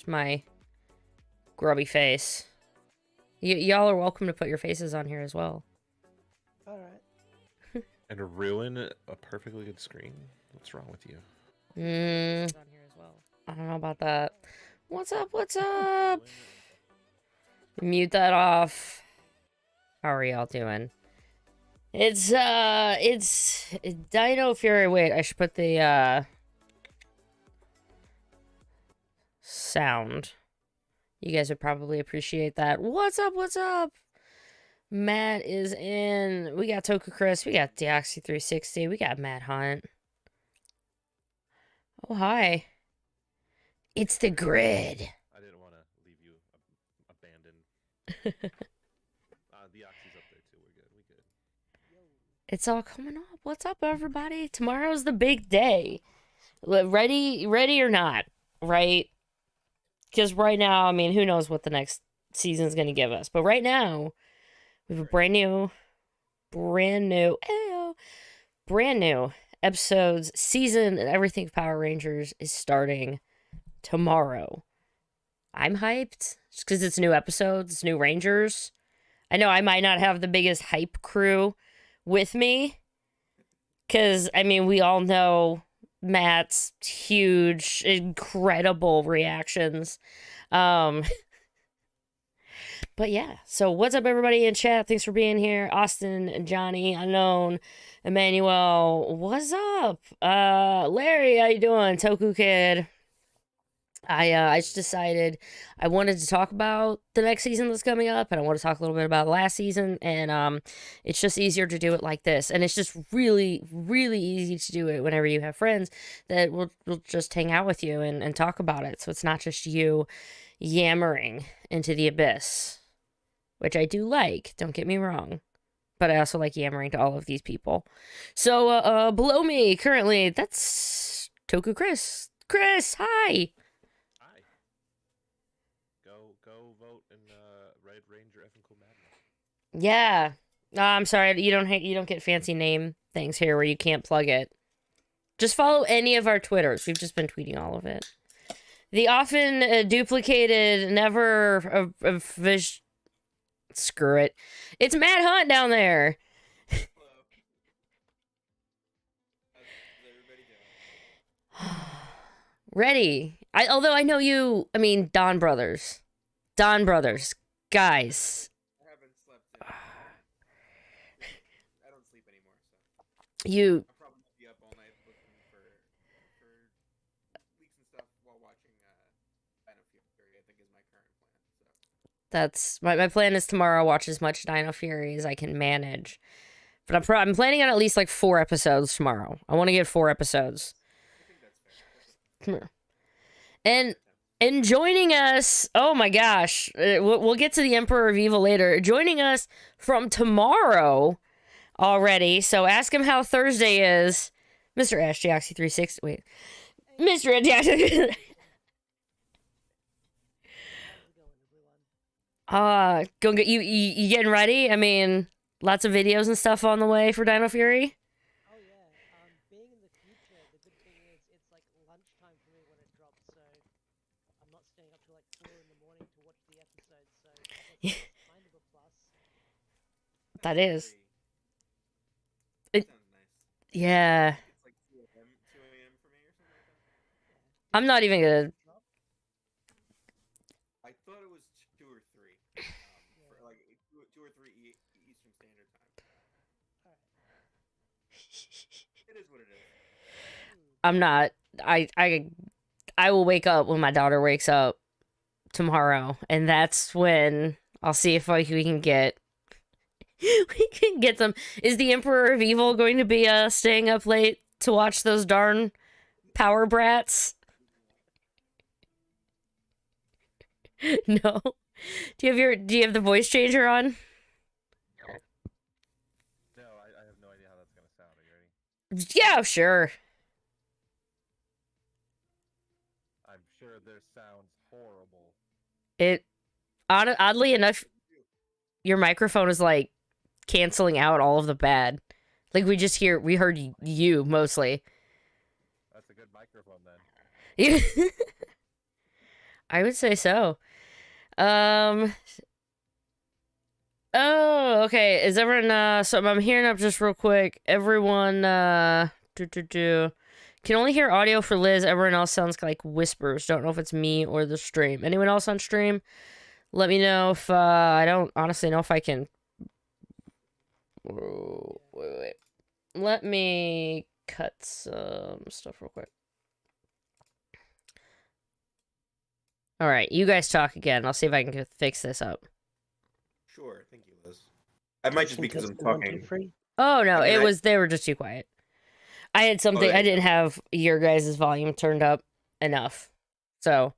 My grubby face. Y'all are welcome to put your faces on here as well. Alright. And ruin a perfectly good screen? What's wrong with you? I don't know about that. What's up? What's up? Mute that off. How are y'all doing? It's Dino Fury. Wait, I should put the, sound. You guys would probably appreciate that. What's up? What's up? Matt is in. We got Toku Chris. We got Deoxy360. We got Matt Hunt. Oh, hi. It's the grid. I didn't want to leave you abandoned. The Oxy's up there too. We're good. We good. It's all coming up. What's up, everybody? Tomorrow's the big day. Ready or not, right? Because right now, I mean, who knows what the next season's going to give us. But right now, we have a brand new episodes, season, and everything Power Rangers is starting tomorrow. I'm hyped just because it's new episodes, new Rangers. I know I might not have the biggest hype crew with me because, I mean, we all know Matt's huge, incredible reactions. But yeah, so what's up, everybody in chat? Thanks for being here. Austin, Johnny, Unknown, Emmanuel, what's up? Larry, how you doing? Toku Kid. I just decided I wanted to talk about the next season that's coming up, and I want to talk a little bit about last season, and it's just easier to do it like this, and it's just really, really easy to do it whenever you have friends that will just hang out with you and talk about it, so it's not just you yammering into the abyss, which I do like, don't get me wrong, but I also like yammering to all of these people. So, below me, currently, that's Toku Chris. Chris, hi! Go vote in Red Ranger Effing Cool Madness. Yeah. I'm sorry, you don't get fancy name things here where you can't plug it. Just follow any of our Twitters. We've just been tweeting all of it. The often duplicated, never screw it. It's Matt Hunt down there. Hello. How's everybody doing? Ready. Although I know you, I mean, Don Brothers, guys. I haven't slept in. I don't sleep anymore, so You, I'll probably be up all night looking for leaks and stuff while watching Dino Fury, I think is my current plan. So that's, my plan is tomorrow watch as much Dino Fury as I can manage. But I'm planning on at least like 4 episodes tomorrow. I want to get 4 episodes. I think that's fair. Come here. And joining us, oh my gosh, we'll get to the Emperor of Evil later. Joining us from tomorrow already, so ask him how Thursday is, Mr. Deoxy360. Wait, Mr. Deoxy. Go get you getting ready? I mean, lots of videos and stuff on the way for Dino Fury. Oh yeah, being in the future, the good thing is it's like lunchtime for me when it drops, so I'm not staying up till like 4 in the morning to watch the episode, so that's kind of a plus. That is. That sounds nice. Yeah. It's like 2 a.m. for me or something like that. I'm not even gonna. I thought it was 2 or 3. For like 2 or 3 Eastern Standard Time. It is what it is. I'm not. I will wake up when my daughter wakes up tomorrow, and that's when I'll see if we can get some. Is the Emperor of Evil going to be staying up late to watch those darn power brats? No. Do you have the voice changer on? No, I have no idea how that's gonna sound. Are you ready? Yeah, sure. I'm sure this sounds horrible. Oddly enough, your microphone is like canceling out all of the bad. Like we heard you mostly. That's a good microphone then. I would say so. Um. Oh, okay. Is everyone? So I'm hearing up just real quick. Everyone. Can only hear audio for Liz. Everyone else sounds like whispers. Don't know if it's me or the stream. Anyone else on stream? Let me know if I don't honestly know if I can. Wait. Let me cut some stuff real quick. All right, you guys talk again. I'll see if I can fix this up. Sure, thank you, Liz. I might just because I'm talking. Oh no, I mean, they were just too quiet. I had something. I didn't have your guys' volume turned up enough. So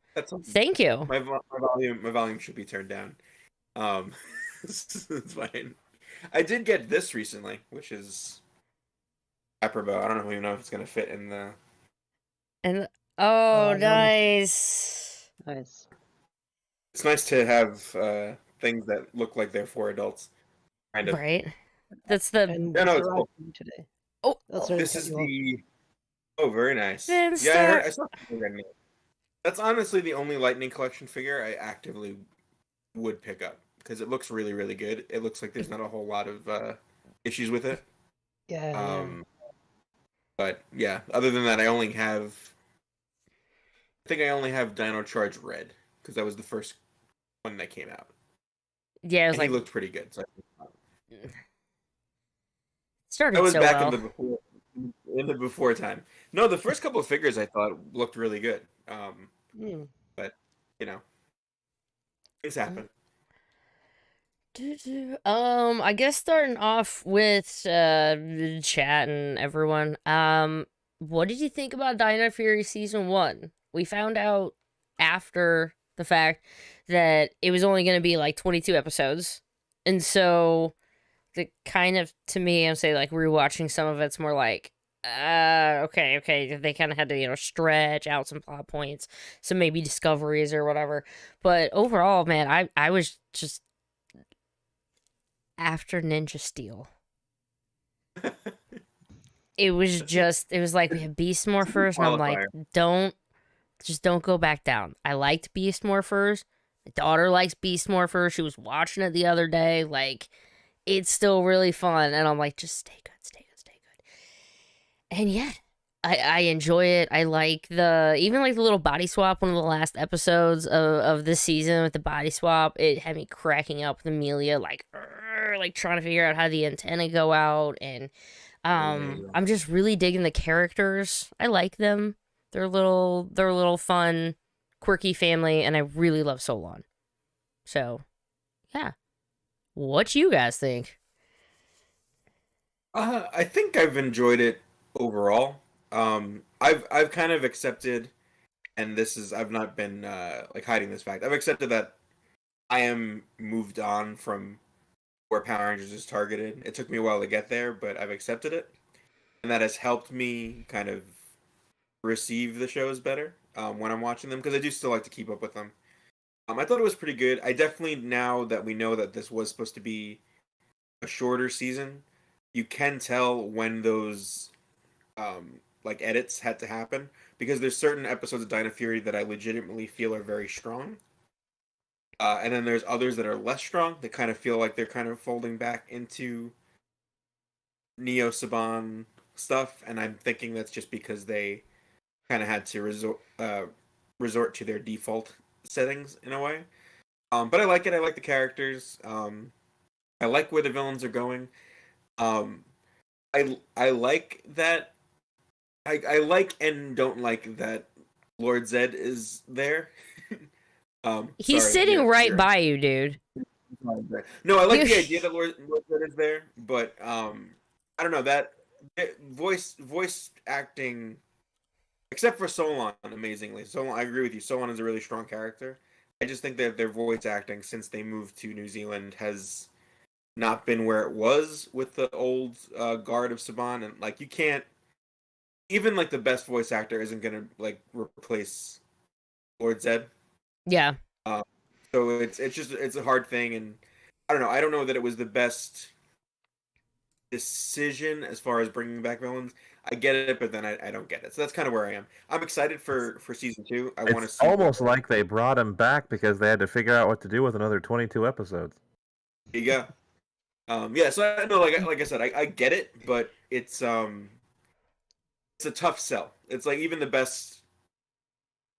thank you. My volume should be turned down. It's fine. I did get this recently, which is apropos. I don't even know if it's gonna fit in the. And nice. Nice. It's nice to have things that look like they're for adults. Kind of. Right. That's the. Yeah, no, it's cool. Today. Oh, this is the. Oh, very nice. Finster. Yeah, I saw. That's honestly the only Lightning Collection figure I actively would pick up because it looks really, really good. It looks like there's not a whole lot of issues with it. Yeah. But yeah, other than that, I think I only have Dino Charge Red because that was the first one that came out. Yeah, it was and he looked pretty good. So started that was so back well. in the before time. No, the first couple of figures I thought looked really good. But you know, things happen. I guess starting off with chat and everyone. What did you think about Dino Fury Season 1? We found out after the fact that it was only going to be like 22 episodes. And so the kind of, to me, I'm saying like rewatching some of it's more like, okay. They kind of had to, stretch out some plot points, some maybe discoveries or whatever. But overall, man, I was just after Ninja Steel. It was like we had Beast Morphers, and I'm like, don't go back down. I liked Beast Morphers. My daughter likes Beast Morphers. She was watching it the other day. Like, it's still really fun, and I'm like, just stay good. And yeah, I enjoy it. I like the little body swap. One of the last episodes of this season with the body swap, it had me cracking up with Amelia, like trying to figure out how the antenna go out, and I'm just really digging the characters. I like them. They're a little fun, quirky family, and I really love Solon. So, yeah. What you guys think? I think I've enjoyed it overall. I've kind of accepted, and I've not been like hiding this fact. I've accepted that I am moved on from where Power Rangers is targeted. It took me a while to get there, but I've accepted it, and that has helped me kind of receive the shows better when I'm watching them because I do still like to keep up with them. I thought it was pretty good. I definitely, now that we know that this was supposed to be a shorter season, you can tell when those like edits had to happen because there's certain episodes of Dino Fury that I legitimately feel are very strong. And then there's others that are less strong that kind of feel like they're kind of folding back into Neo Saban stuff, and I'm thinking that's just because they kind of had to resort to their default settings in a way. But I like it. I like the characters. I like where the villains are going. I like that. I like and don't like that Lord Zed is there. He's sitting right by you, dude. No, I like the idea that Lord Zed is there, but I don't know, that voice acting, except for Solon, amazingly. Solon, I agree with you. Solon is a really strong character. I just think that their voice acting since they moved to New Zealand has not been where it was with the old guard of Saban, and like you can't, even like the best voice actor isn't gonna like replace Lord Zed. Yeah. So it's a hard thing, and I don't know that it was the best decision as far as bringing back villains. I get it, but then I don't get it. So that's kind of where I am. I'm excited for season 2. I want to It's see almost like they brought him back because they had to figure out what to do with another 22 episodes. There you go. Yeah. So I know, like I said, I get it, but it's a tough sell. It's like even the best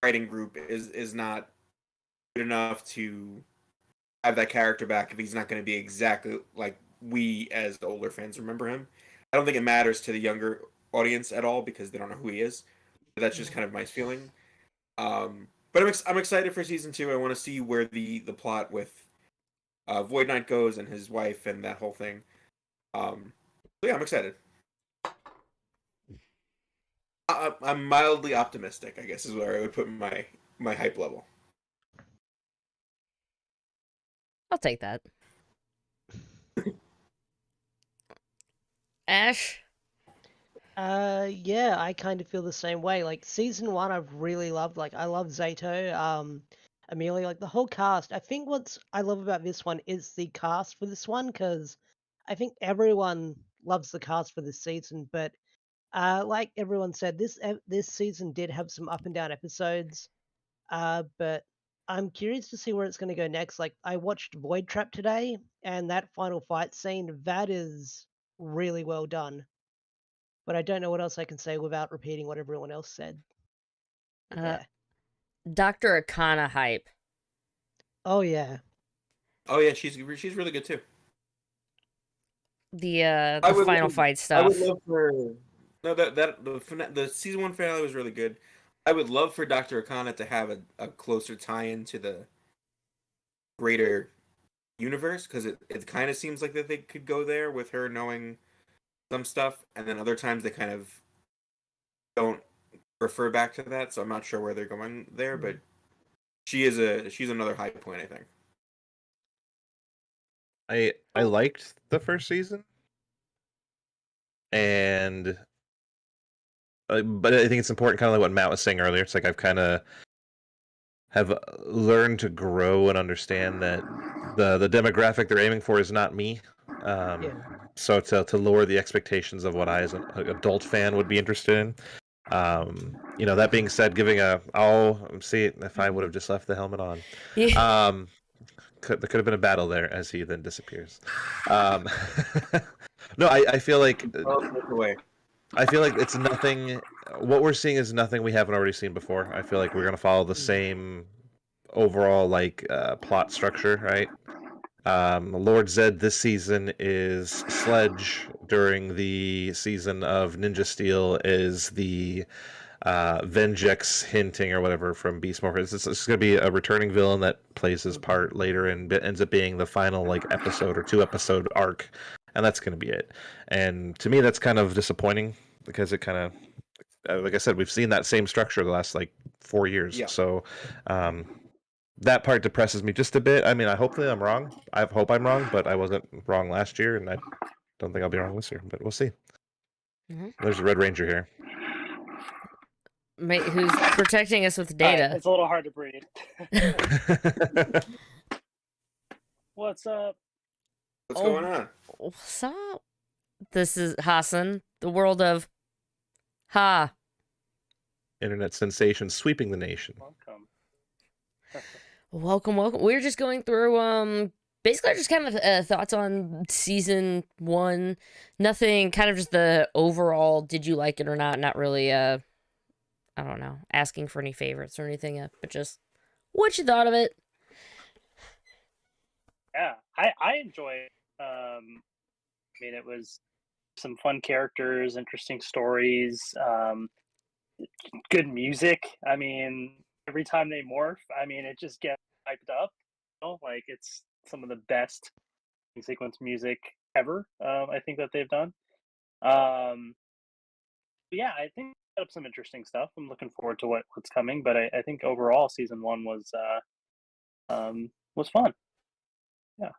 writing group is not good enough to have that character back if he's not going to be exactly like we as the older fans remember him. I don't think it matters to the younger audience at all because they don't know who he is. That's just kind of my feeling. But I'm excited for season 2. I want to see where the plot with Void Knight goes and his wife and that whole thing. So yeah, I'm excited. I'm mildly optimistic, I guess, is where I would put my hype level. I'll take that. Ash? Yeah, I kind of feel the same way. Like season 1, I've really loved. Like I love Zato, Amelia, like the whole cast. I think what I love about this one is the cast for this one because I think everyone loves the cast for this season. But like everyone said, this season did have some up and down episodes. But I'm curious to see where it's going to go next. Like I watched Void Trap today, and that final fight scene that is really well done. But I don't know what else I can say without repeating what everyone else said. Yeah. Dr. Akana hype. Oh yeah. Oh yeah, she's really good too. The would final love- fight I would stuff. love for no that the season 1 finale was really good. I would love for Dr. Akana to have a closer tie-in to the greater universe because it kind of seems like that they could go there with her knowing some stuff, and then other times they kind of don't refer back to that. So I'm not sure where they're going there, but she's another high point, I think. I liked the first season, and but I think it's important, kind of like what Matt was saying earlier. It's like I've kind of have learned to grow and understand that the demographic they're aiming for is not me. Yeah. So to lower the expectations of what I as an adult fan would be interested in. That being said, I'll see if I would have just left the helmet on. Yeah. There could have been a battle there as he then disappears. No, I feel like I feel like it's nothing. What we're seeing is nothing we haven't already seen before. I feel like we're gonna follow the same overall plot structure, right? Lord Zed this season is Sledge. During the season of Ninja Steel is the Vengex hinting or whatever from Beast Morphers. It's going to be a returning villain that plays his part later and ends up being the final episode or 2-episode arc, and that's going to be it. And to me, that's kind of disappointing because it kind of, like I said, we've seen that same structure the last 4 years. Yeah. So that part depresses me just a bit. I mean, I hope that I'm wrong. I hope I'm wrong, but I wasn't wrong last year, and I don't think I'll be wrong this year. But we'll see. Mm-hmm. There's a Red Ranger here. Who's protecting us with Hi, data. it's a little hard to breathe. What's up? What's going on? What's up? This is Hassan, the world of Ha. Internet sensation sweeping the nation. Welcome. Welcome. We're just going through basically just kind of thoughts on season 1. Nothing, kind of just the overall did you like it or not, not really I don't know, asking for any favorites or anything, but just what you thought of it. Yeah, I enjoy it. I mean, it was some fun characters, interesting stories, good music. I mean, every time they morph, I mean, it just gets hyped up. It's some of the best sequence music ever. I think that they've done. Yeah, I think up some interesting stuff. I'm looking forward to what's coming, but I think overall season 1 was fun. Yeah.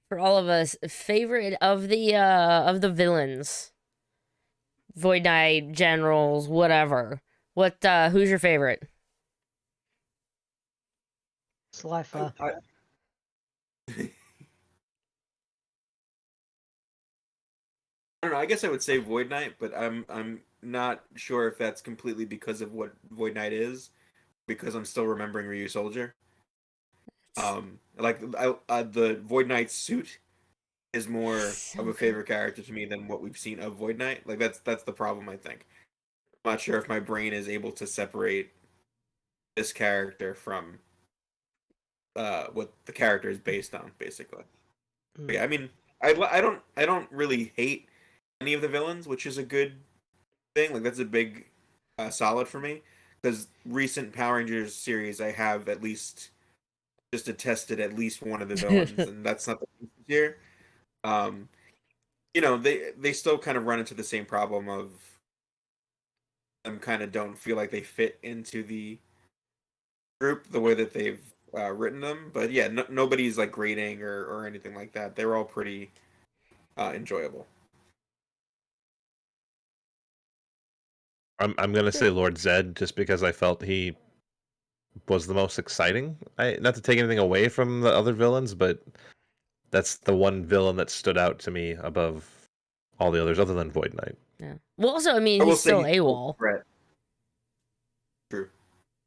For all of us, favorite of the villains, Void Knight, generals, whatever. Who's your favorite? Slifer. I don't know. I guess I would say Void Knight, but I'm not sure if that's completely because of what Void Knight is, because I'm still remembering Ryu Soldier. The Void Knight suit is more So of a good. favorite character to me than what we've seen of Void Knight. Like that's the problem, I think. I'm not sure if my brain is able to separate this character from what the character is based on, basically. But yeah, I mean, I don't really hate any of the villains, which is a good thing. Like that's a big solid for me because recent Power Rangers series I have at least just attested at least one of the villains, and that's not the case this year. Um, they still kind of run into the same problem of them kind of don't feel like they fit into the group the way that they've written them. But yeah, nobody's like grading or anything like that. They're all pretty enjoyable. I'm gonna say Lord Zed just because I felt he was the most exciting. Not to take anything away from the other villains, but that's the one villain that stood out to me above all the others, other than Void Knight. Yeah. Well, also, I mean, I will he's say still he's still a AWOL. threat. True.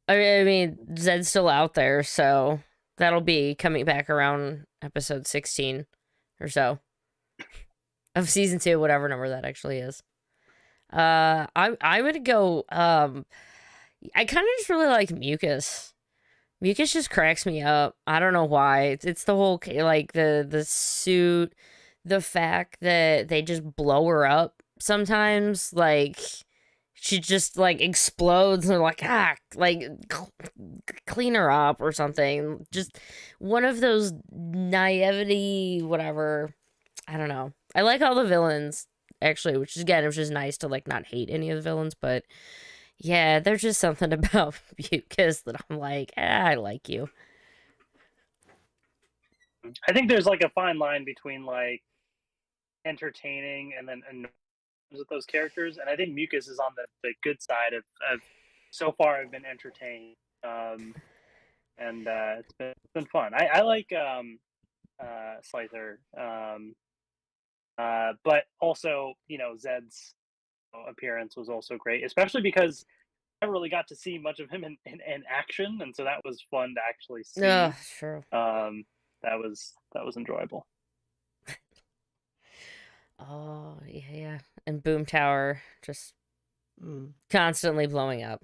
I mean, Zed's still out there, so that'll be coming back around episode 16 or so of season 2, whatever number that actually is. I'm gonna go. I kind of just really like Mucus. Mucus just cracks me up. I don't know why. It's the whole like the suit, the fact that they just blow her up sometimes. Like she just like explodes and they're like like clean her up or something. Just one of those naivety, whatever. I don't know. I like all the villains actually, which is again, it was just nice to like not hate any of the villains, but yeah, there's just something about Mucus that I'm like, I like you. I think there's like a fine line between like entertaining and then annoying with those characters, and I think Mucus is on the good side of so far I've been entertained, and it's been fun. I like Slyther, but also Zed's appearance was also great, especially because I never really got to see much of him in action, and so that was fun to actually see. True. That was enjoyable. Oh, yeah. And Boom Tower just constantly blowing up.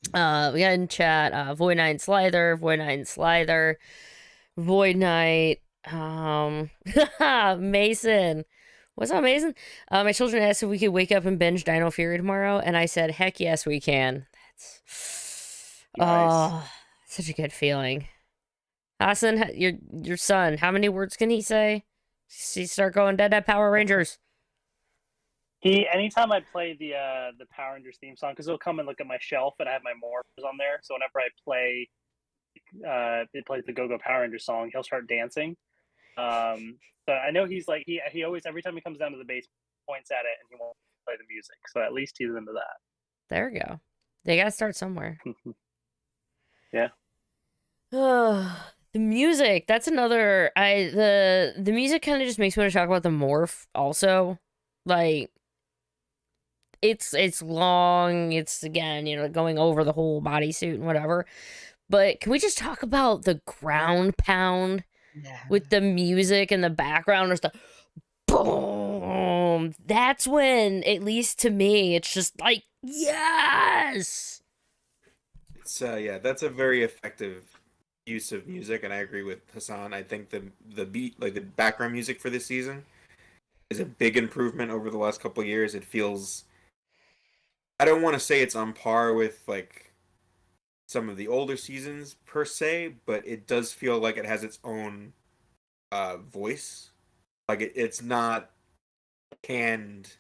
We got in chat, Void Knight and Slither, Void Knight and Slither, Void Knight, Mason. What's up, Mason? My children asked if we could wake up and binge Dino Fury tomorrow, and I said, heck yes, we can. That's Nice. such a good feeling. Hassan, your son, how many words can he say? He start going dead Power Rangers. Anytime I play the Power Rangers theme song, because it'll come and look at my shelf and I have my morphs on there. So whenever I play, it plays the Go Go Power Rangers song, he'll start dancing. So I know he's like he always every time he comes down to the base points at it and he won't play the music. So at least he's into that. There we go. They gotta start somewhere. Yeah. The music, that's another the music kind of just makes me want to talk about the morph also. Like it's long, it's again, going over the whole bodysuit and whatever. But can we just talk about the ground pound with the music in the background or stuff? Boom! That's when, at least to me, it's just like, yes! It's that's a very effective use of music, and I agree with Hassan. I think the beat, like the background music for this season, is a big improvement over the last couple of years. It feels, I don't want to say it's on par with like some of the older seasons per se, but it does feel like it has its own voice. Like it's not canned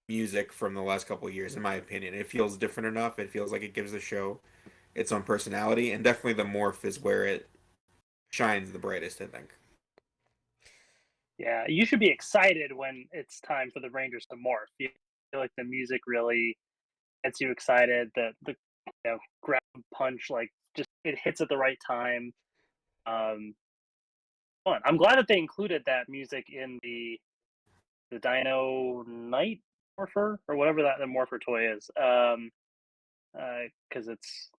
music from the last couple of years, in my opinion. It feels different enough. It feels like it gives the show its own personality, and definitely the morph is where it shines the brightest, I think. Yeah, you should be excited when it's time for the Rangers to morph. You feel like the music really gets you excited. The ground punch, like just it hits at the right time. Fun. I'm glad that they included that music in the the Dino Night Morpher or whatever that the Morpher toy is. Because it's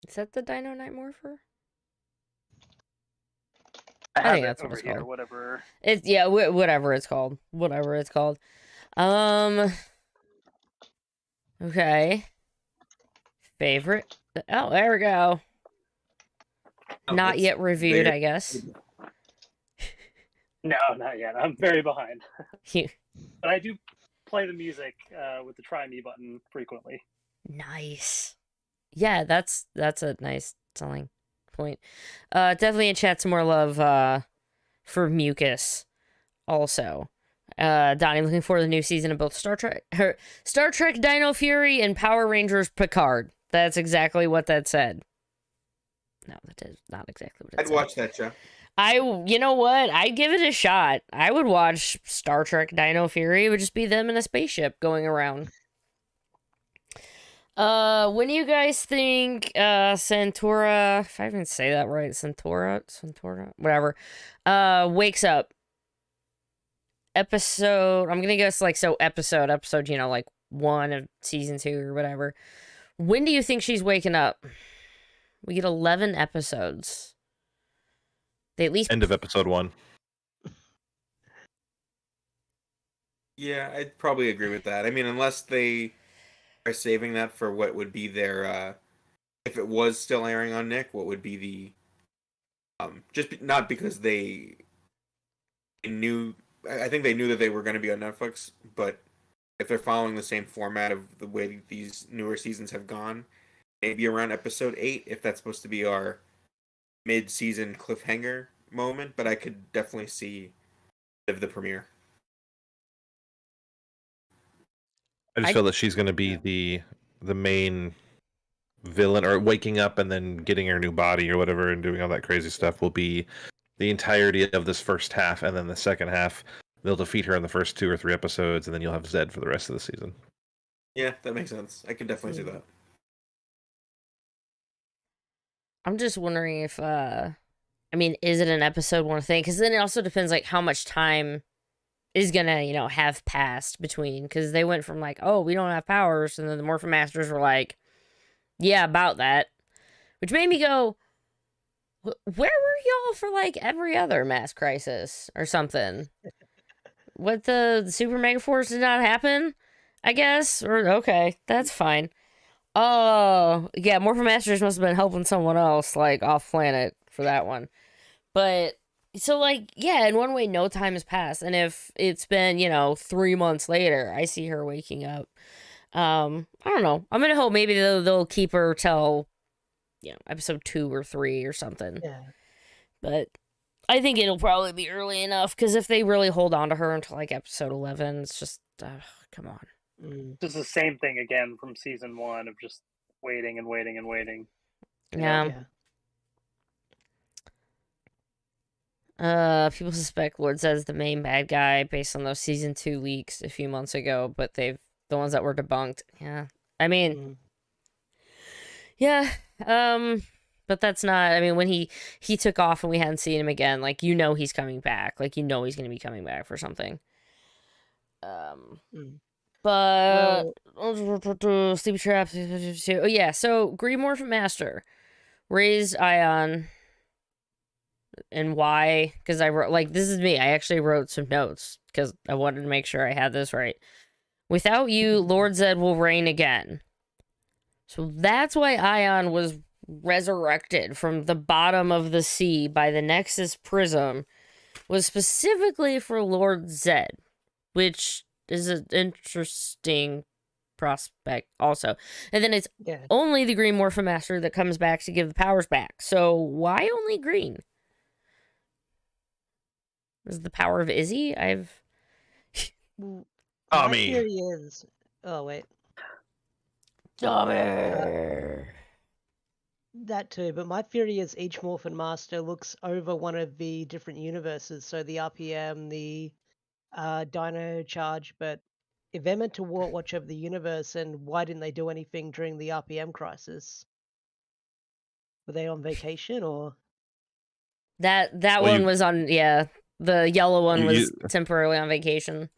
Is that the Dino Night Morpher? I have think it that's what over it's here. called. Whatever. It's yeah, whatever it's called. Whatever it's called. Okay. Favorite. Oh, there we go. Oh, Not that's yet reviewed, there. I guess. No, not yet. I'm very behind. You- But I do play the music with the try me button frequently. Nice. Yeah, that's a nice selling point. Definitely in chat some more love for Mucus also. Donnie looking forward to the new season of both Star Trek Dino Fury and Power Rangers Picard. That's exactly what that said. No, that is not exactly what it I'd said. watch that show. You know what? I'd give it a shot. I would watch Star Trek Dino Fury. It would just be them in a spaceship going around. When do you guys think Centaura, if I even say that right, Centaura, whatever, wakes up? Episode, I'm gonna guess like episode, you know, like 1 of season 2 or whatever. When do you think she's waking up? We get 11 episodes. They at least End of episode 1. Yeah, I'd probably agree with that. I mean, unless they are saving that for what would be their, if it was still airing on Nick, what would be the, not because they knew, I think they knew that they were going to be on Netflix, but if they're following the same format of the way these newer seasons have gone, maybe around episode 8, if that's supposed to be our mid-season cliffhanger moment, but I could definitely see the premiere. I just feel that she's going to be the main villain, or waking up and then getting her new body or whatever and doing all that crazy stuff will be the entirety of this first half, and then the second half they'll defeat her in the first 2 or 3 episodes, and then you'll have Zed for the rest of the season. Yeah, that makes sense. I could definitely see that. I'm just wondering if I mean, is it an episode 1 thing? Because then it also depends like how much time is gonna, you know, have passed between, because they went from like, oh, we don't have powers, and then the Morphin Masters were like, yeah, about that, which made me go, where were y'all for like every other mass crisis or something? What, the Super Mega Force did not happen, I guess? Or okay, that's fine. Oh yeah, Morphin Masters must have been helping someone else like off planet for that one. But so like, yeah, in one way no time has passed, and if it's been, you know, 3 months later I see her waking up, I don't know, I'm gonna hope maybe they'll keep her till, you know, episode 2 or 3 or something. Yeah. But I think it'll probably be early enough, because if they really hold on to her until like episode 11, it's just come on. It's the same thing again from season 1 of just waiting and waiting and waiting. Yeah. People suspect Lord Zed's the main bad guy based on those season 2 leaks a few months ago, but the ones that were debunked. Yeah. I mean, yeah. But that's not, I mean, when he took off and we hadn't seen him again, like, you know he's coming back. Like, you know he's going to be coming back for something. But Sleepy Trap. Oh yeah, so Green Morphin Master raised Ion, and why? Because I wrote, like, this is me. I actually wrote some notes because I wanted to make sure I had this right. Without you, Lord Zed will reign again. So that's why Ion was resurrected from the bottom of the sea by the Nexus Prism, was specifically for Lord Zed, which is an interesting prospect also. And then it's only the Green Morphin Master that comes back to give the powers back. So why only green? Is the power of Izzy? My theory is... Oh, wait. Dummy. That too, but my theory is each Morphin Master looks over one of the different universes. So the RPM, the Dino Charge, but if they're meant to watch over the universe, and why didn't they do anything during the RPM crisis? Were they on vacation or? That Well, one you- was on, yeah. The yellow one You- was you- temporarily on vacation.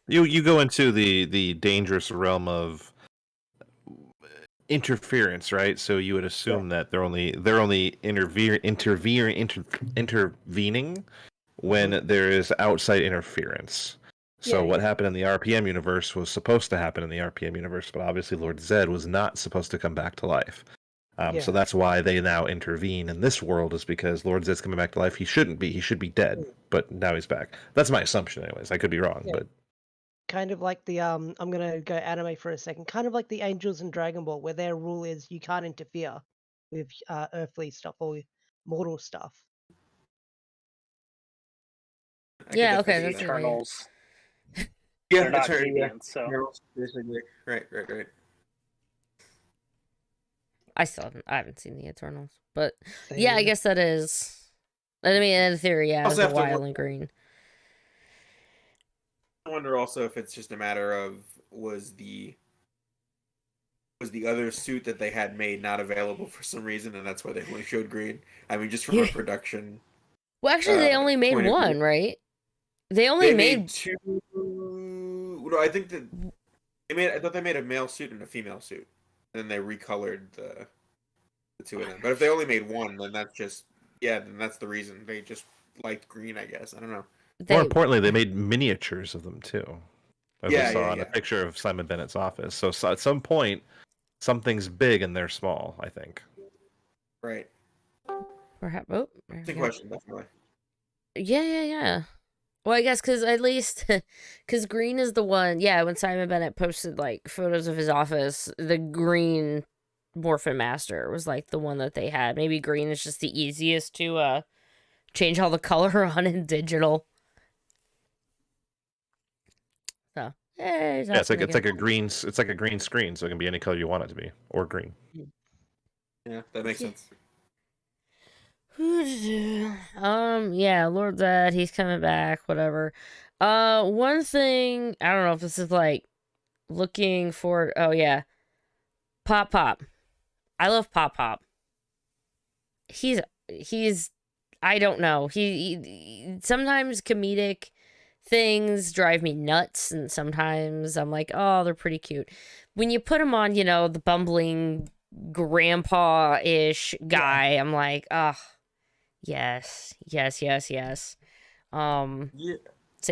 You go into the dangerous realm of interference, right? So you would assume that they're only intervening when there is outside interference. So Yeah, what yeah. happened in the RPM universe was supposed to happen in the RPM universe, but obviously Lord Zed was not supposed to come back to life. So Yeah. that's why they now intervene in this world, is because Lord Zed's coming back to life. He shouldn't be. He should be dead, but now he's back. That's my assumption, anyways. I could be wrong, Yeah. but Kind of like the I'm gonna go anime for a second. Kind of like the Angels in Dragon Ball, where their rule is you can't interfere with earthly stuff or mortal stuff. I could Yeah, definitely okay, see that's that. it. Eternals. Yeah, They're that's not right. Yeah. deviants, so Eternals, basically. Right. I haven't seen the Eternals, but Same yeah, I here. guess that is. I mean, in theory, yeah, Also it's a have to wild wonder- and green. I wonder also if it's just a matter of was the other suit that they had made not available for some reason, and that's why they only showed green. I mean, just from a production Well, actually, they only made point of view. one, right? They only They made made two. No, I think that they made. I thought they made a male suit and a female suit, and then they recolored the two of them. But if they only made one, then that's just then that's the reason they just liked green. I guess I don't know. they. more importantly, they made miniatures of them too. As we Yeah, saw yeah, in a yeah. picture of Simon Bennett's office. So at some point, something's big and they're small, I think. Right. Perhaps. Oh, there It's we a go. question, definitely. Yeah. Well, I guess because at least because green is the one. Yeah, when Simon Bennett posted like photos of his office, the green Morphin Master was like the one that they had. Maybe green is just the easiest to change all the color on in digital. So yeah, Yeah, it's like a green screen, so it can be any color you want it to be, or green. Yeah, that makes sense. Yeah, Lord Zed, he's coming back, whatever. One thing, I don't know if this is like looking for, oh yeah, Pop. I love Pop. He's, I don't know. He sometimes comedic things drive me nuts, and sometimes I'm like, oh, they're pretty cute. When you put him on, the bumbling grandpa-ish guy, I'm like, oh, yes. Yeah, Say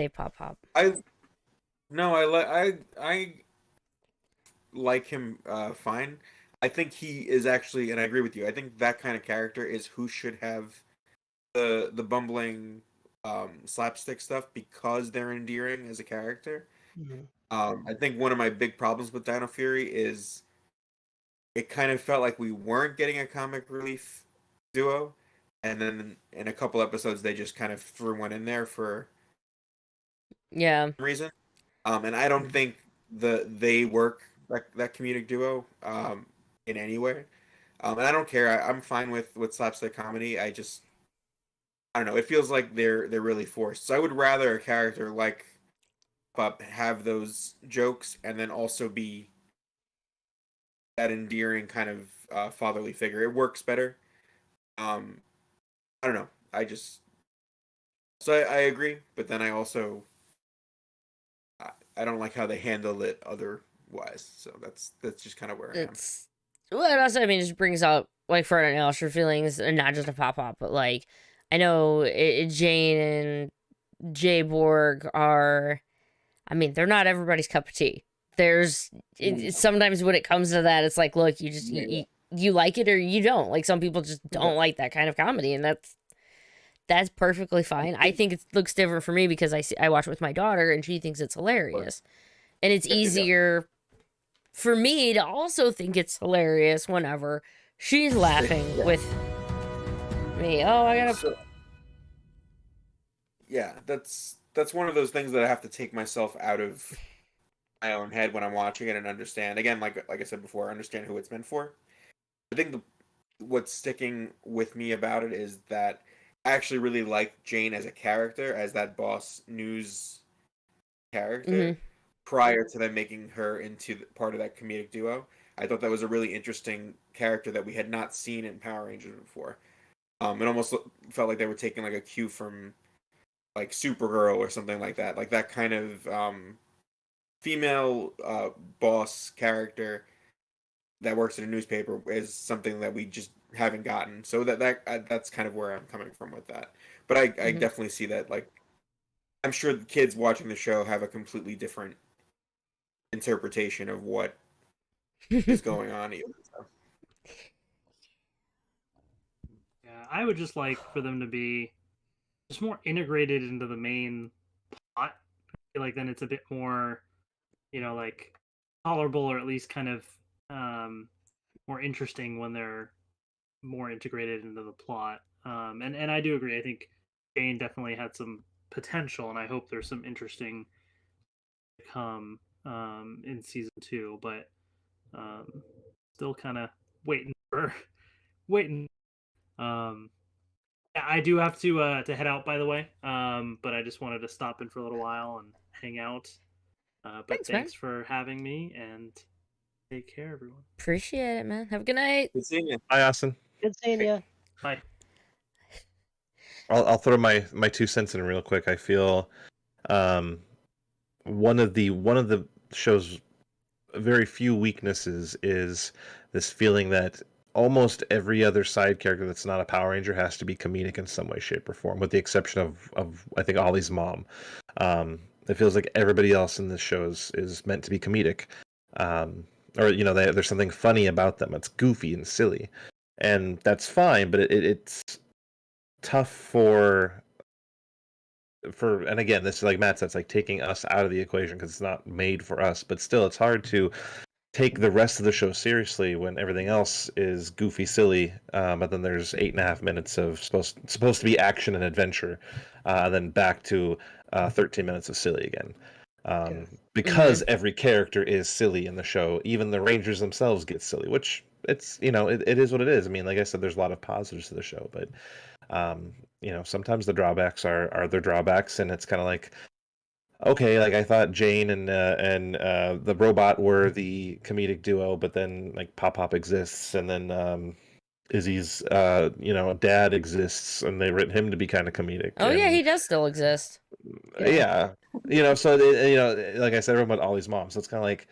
Pop. I like him fine. I think he is actually, and I agree with you. I think that kind of character is who should have the bumbling slapstick stuff because they're endearing as a character. Mhm. I think one of my big problems with Dino Fury is it kind of felt like we weren't getting a comic relief duo, and then in a couple episodes they just kind of threw one in there for Yeah. some reason. And I don't think they work that comedic duo in any way. And I don't care. I'm fine with slapstick comedy. I don't know. It feels like they're really forced. So I would rather a character like Pup have those jokes and then also be that endearing kind of fatherly figure. It works better. I don't know. I agree, but then I also I don't like how they handle it otherwise. So that's just kind of where I am. It's well, it also, I mean, it just brings up like for an else your feelings, and not just a Pop, but like I know Jane and Jay Borg are. I mean, they're not everybody's cup of tea. Sometimes when it comes to that, it's like, look, you just you like it or you don't. Like some people just don't like that kind of comedy, and that's perfectly fine. I think it looks different for me because I watch it with my daughter and she thinks it's hilarious, and it's easier for me to also think it's hilarious whenever she's laughing with me. Oh, I gotta. Yeah, that's one of those things that I have to take myself out of my own head when I'm watching it and understand. Again, like I said before, understand who it's meant for. I think what's sticking with me about it is that I actually really like Jane as a character, as that boss news character, prior to them making her into part of that comedic duo. I thought that was a really interesting character that we had not seen in Power Rangers before. It almost felt like they were taking like a cue from like Supergirl or something like that. Like that kind of female boss character that works in a newspaper is something that we just haven't gotten. So that's kind of where I'm coming from with that. But I definitely see that. Like, I'm sure the kids watching the show have a completely different interpretation of what is going on. Even so. Yeah, I would just like for them to be just more integrated into the main plot. I feel like then it's a bit more, like tolerable, or at least kind of more interesting when they're more integrated into the plot. And I do agree. I think Jane definitely had some potential, and I hope there's some interesting to come in season 2. But still kind of waiting. I do have to head out, by the way. But I just wanted to stop in for a little while and hang out. But thanks for having me, and take care, everyone. Appreciate it, man. Have a good night. Good seeing you. Hi, Austin. Good seeing you. Bye. I'll throw my 2 cents in real quick. I feel one of the show's very few weaknesses is this feeling that almost every other side character that's not a Power Ranger has to be comedic in some way, shape, or form, with the exception of I think Ollie's mom. It feels like everybody else in this show is meant to be comedic, or there's something funny about them. It's goofy and silly, and that's fine. But it's tough for and again, this is like Matt said, it's like taking us out of the equation because it's not made for us. But still, it's hard to take the rest of the show seriously when everything else is goofy, silly. But then there's 8.5 minutes of supposed to be action and adventure, then back to 13 minutes of silly again. Because every character is silly in the show, even the Rangers themselves get silly, which it's it is what it is. I mean, like I said, there's a lot of positives to the show, but sometimes the drawbacks are their drawbacks, and it's kind of like, okay, like I thought Jane and the robot were the comedic duo, but then like Pop exists, and then Izzy's dad exists, and they've written him to be kind of comedic. Oh yeah, he does still exist. Yeah, so like I said, everyone but Ollie's mom, so it's kind of like,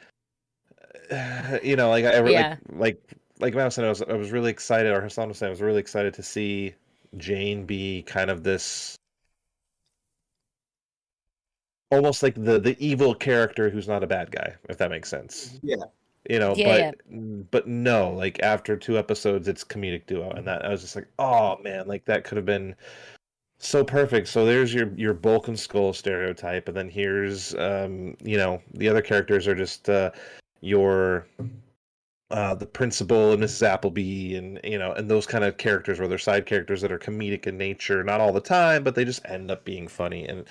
like Matt said, I was really excited, or Hassan was saying, I was really excited to see Jane be kind of this almost like the evil character who's not a bad guy, if that makes sense. Yeah. But no, like after 2 episodes, it's comedic duo, and that I was just like, oh man, like that could have been so perfect. So there's your Bulk and Skull stereotype, and then here's the other characters are just your the principal and Mrs. Appleby, and and those kind of characters where they're side characters that are comedic in nature, not all the time, but they just end up being funny. And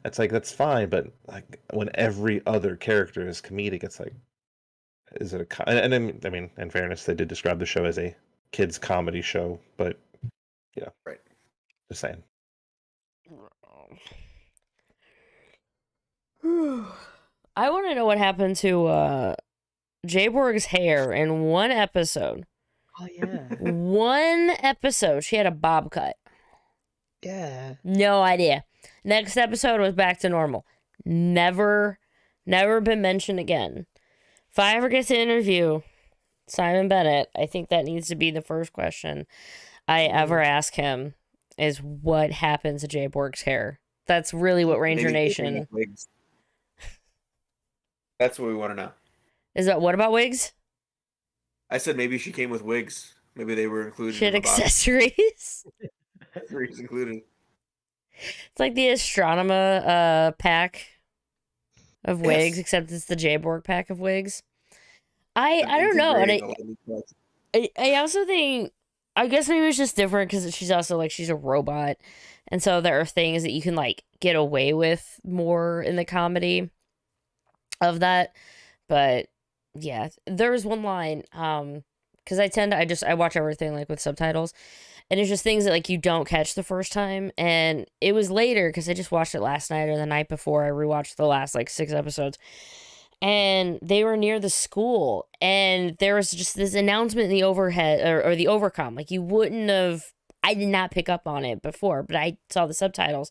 it's like, that's fine, but like when every other character is comedic, it's like, is it and I mean, in fairness, they did describe the show as a kids comedy show, but yeah, right. Just saying. I want to know what happened to Jayborg's hair in one episode. Oh yeah. One episode, she had a bob cut. Yeah. No idea. Next episode was back to normal. Never been mentioned again. If I ever get to interview Simon Bennett, I think that needs to be the first question I ever ask him, is what happened to Jayborg's hair. That's really what Ranger Nation... That's what we want to know. Is that, what about wigs? I said maybe she came with wigs. Maybe they were included. Shit, in the box. accessories. Accessories included. It's like the Astronema pack of wigs, except it's the Jayborg pack of wigs. I don't know, and I also think, I guess maybe it's just different because she's also like, she's a robot, and so there are things that you can like get away with more in the comedy of that. But yeah, there was one line, because I watch everything like with subtitles, and it's just things that like you don't catch the first time, and it was later because I just watched it last night or the night before. I rewatched the last like 6 episodes, and they were near the school, and there was just this announcement in the overhead or the overcom, like you wouldn't have I did not pick up on it before, but I saw the subtitles,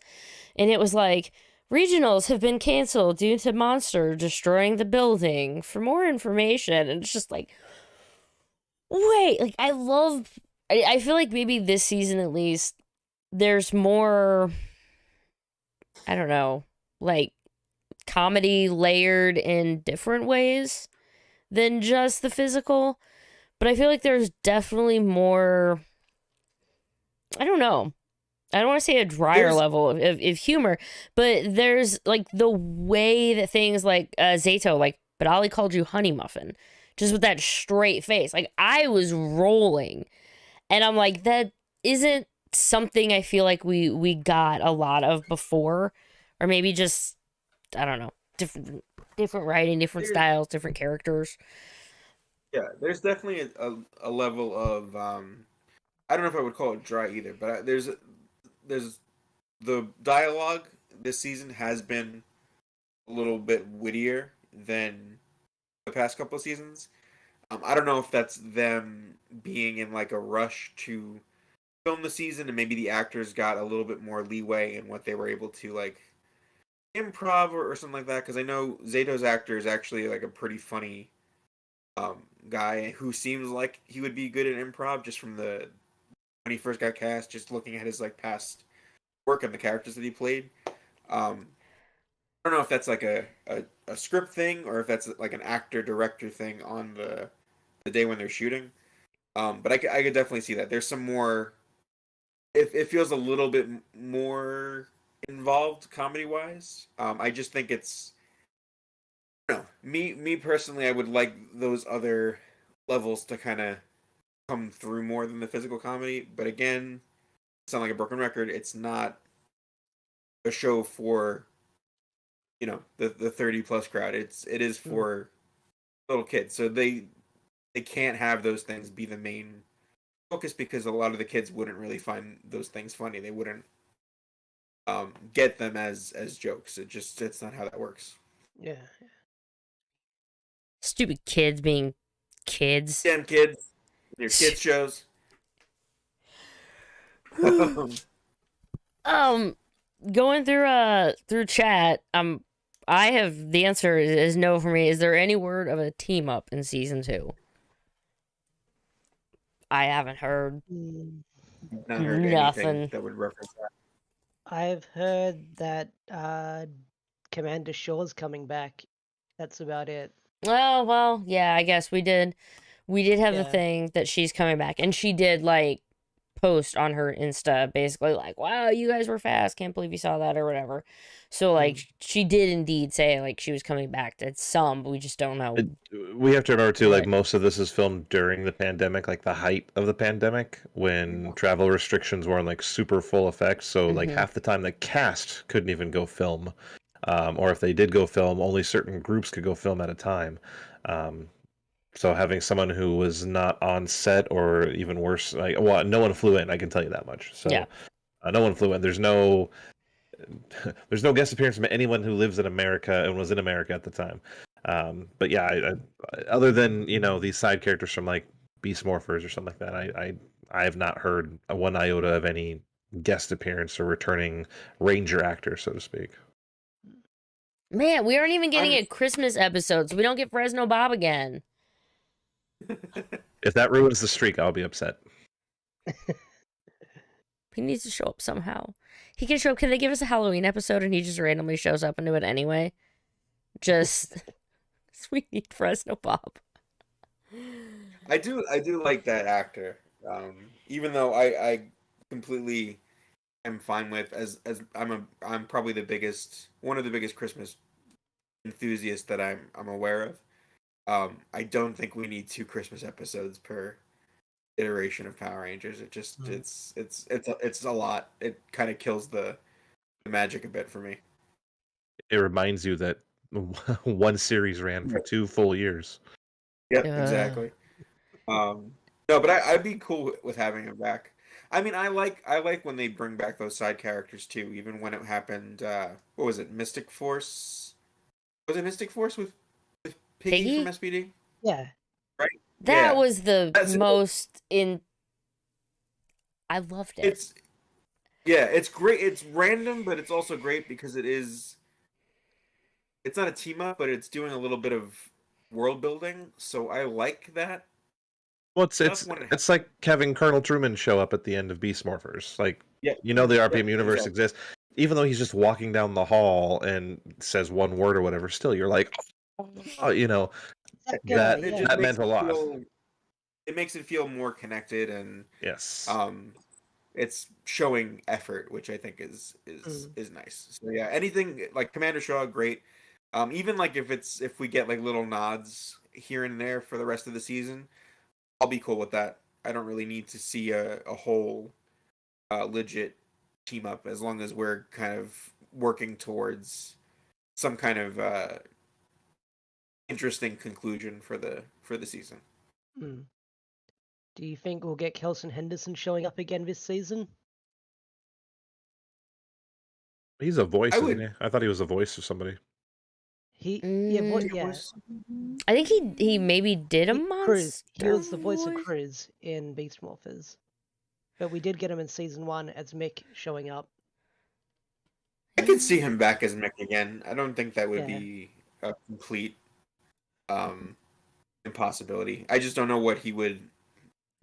and it was like, regionals have been canceled due to monster destroying the building. For more information, and it's just like, wait, like I feel like maybe this season at least there's more, I don't know, like comedy layered in different ways than just the physical. But I feel like there's definitely more, I don't know. I don't want to say a drier level of humor, but there's like the way that things like Zato, like, but Ollie called you honey muffin, just with that straight face. Like, I was rolling, and I'm like, that isn't something I feel like we got a lot of before, or maybe just, I don't know, different writing, different styles, different characters. Yeah, there's definitely a level of I don't know if I would call it dry either, but there's the dialogue this season has been a little bit wittier than the past couple of seasons. I don't know if that's them being in like a rush to film the season, and maybe the actors got a little bit more leeway in what they were able to like improv or something like that. Because I know Zato's actor is actually like a pretty funny guy who seems like he would be good at improv just from the when he first got cast, just looking at his like past work and the characters that he played. I don't know if that's like a script thing or if that's like an actor director thing on the day when they're shooting. But I could definitely see that there's some more. It feels a little bit more involved comedy wise. I just think it's. No, me personally, I would like those other levels to kind of come through more than the physical comedy. But again, sound like a broken record. It's not a show for the 30 plus crowd. It is for little kids, so they can't have those things be the main focus because a lot of the kids wouldn't really find those things funny. They wouldn't get them as jokes. It's not how that works. Yeah. Stupid kids being kids. Damn kids, your kids shows. Going through chat, I have the answer is no for me. Is there any word of a team up in season 2? I haven't heard. Not heard Nothing. anything that would reference that. I've heard that Commander Shaw's coming back. That's about it. Oh, well, yeah, I guess we did have the Yeah. thing that she's coming back, and she did like post on her Insta basically like, wow, you guys were fast, can't believe you saw that or whatever. So like she did indeed say like she was coming back to some, but we just don't know. We have to remember too, like Right. most of this is filmed during the pandemic, like the height of the pandemic, when travel restrictions were in like super full effect. So like Mhm. half the time the cast couldn't even go film, or if they did go film, only certain groups could go film at a time. So having someone who was not on set, or even worse, like, well, no one flew in. I can tell you that much. So Yeah. no one flew in. There's no guest appearance from anyone who lives in America and was in America at the time. But yeah, other than these side characters from like Beast Morphers or something like that, I have not heard one iota of any guest appearance or returning Ranger actor, so to speak. Man, we aren't even getting a Christmas episode, so we don't get Fresno Bob again. If that ruins the streak, I'll be upset. He needs to show up somehow. He can show up. Can they give us a Halloween episode and he just randomly shows up into it anyway? Just we need Fresno Bob. I do like that actor. Even though I completely am fine with as I'm probably one of the biggest Christmas enthusiasts that I'm aware of. I don't think we need 2 Christmas episodes per iteration of Power Rangers. It just it's a lot. It kind of kills the magic a bit for me. It reminds you that one series ran for 2 full years. Yep, exactly. No, but I'd be cool with having him back. I mean, I like when they bring back those side characters too. Even when it happened, what was it? Mystic Force? Was it Mystic Force with Piggy from SPD? Yeah. Right. That was the most in. I loved it. It's great. It's random, but it's also great because it's not a team up, but it's doing a little bit of world building. So I like that. Well, Stuff when it it's like having Colonel Truman show up at the end of Beast Morphers. Like, Yeah. you know, the RPM Yeah, universe exactly. exists, even though he's just walking down the hall and says one word or whatever. Still, you're like, oh, you know, That Yeah, guy, that it yeah. just that makes meant a lot. it makes it feel more connected, and Yes. it's showing effort, which I think is nice. So yeah, anything like Commander Shaw, great. Even like if we get like little nods here and there for the rest of the season, I'll be cool with that. I don't really need to see a whole legit team up, as long as we're kind of working towards some kind of interesting conclusion for the season. Hmm. Do you think we'll get Kelsen Henderson showing up again this season? He's a voice, I isn't would- he? I thought he was a voice of somebody. Yeah. I think he maybe did a monster. Cruz. He was the voice of voice. Cruz in Beast Morphers. But we did get him in season 1 as Mick showing up. I could see him back as Mick again. I don't think that would Yeah. be a complete impossibility. I just don't know what he would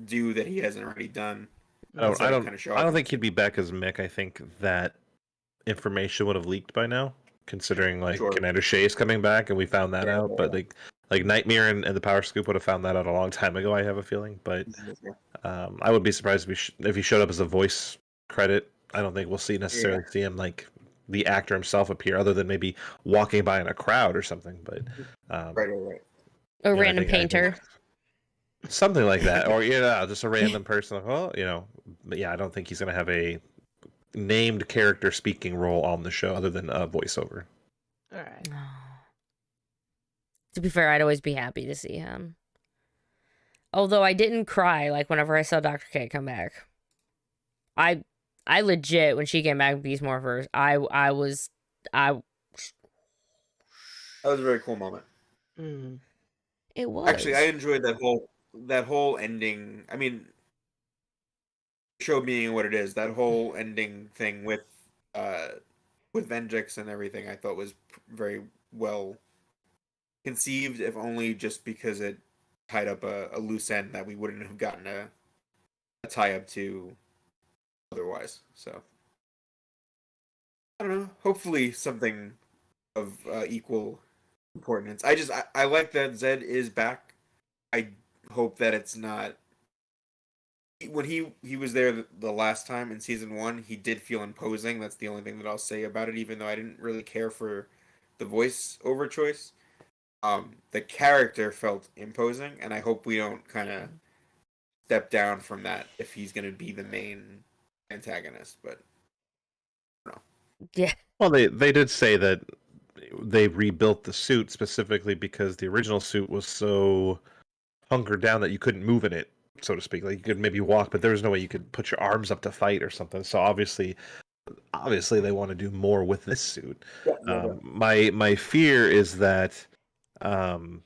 do that he hasn't already done. I don't Kind of show I don't up. think he'd be back as Mick. I think that information would have leaked by now, considering like Sure. Commander Shay's coming back and we found that Yeah, out. yeah, But like Nightmare and the Power Scoop would have found that out a long time ago. I have a feeling, but I would be surprised if he showed up as a voice credit. I don't think we'll necessarily see him like the actor himself appear, other than maybe walking by in a crowd or something. But Right. A you know, random I think painter. something like that, or just a random person. Like, well, but yeah, I don't think he's gonna have a named character speaking role on the show other than a voiceover. Alright. To be fair, I'd always be happy to see him. Although I didn't cry like whenever I saw Dr. K come back. I legit, when she came back in Beast Morphers, That was a very cool moment. It was. Actually, I enjoyed that whole ending. I mean, show being what it is, that whole ending thing with Venjix and everything, I thought was very well conceived, if only just because it tied up a loose end that we wouldn't have gotten a tie up to otherwise. So I don't know. Hopefully something of equal importance. I like that Zed is back. I hope that it's not. When he was there the last time in season 1, he did feel imposing. That's the only thing that I'll say about it, even though I didn't really care for the voice over choice. The character felt imposing, and I hope we don't kind of step down from that if he's going to be the main antagonist. But no. Yeah. Well, they did say that they rebuilt the suit specifically because the original suit was so hunkered down that you couldn't move in it, so to speak. Like, you could maybe walk, but there was no way you could put your arms up to fight or something. So obviously they want to do more with this suit. My fear is that all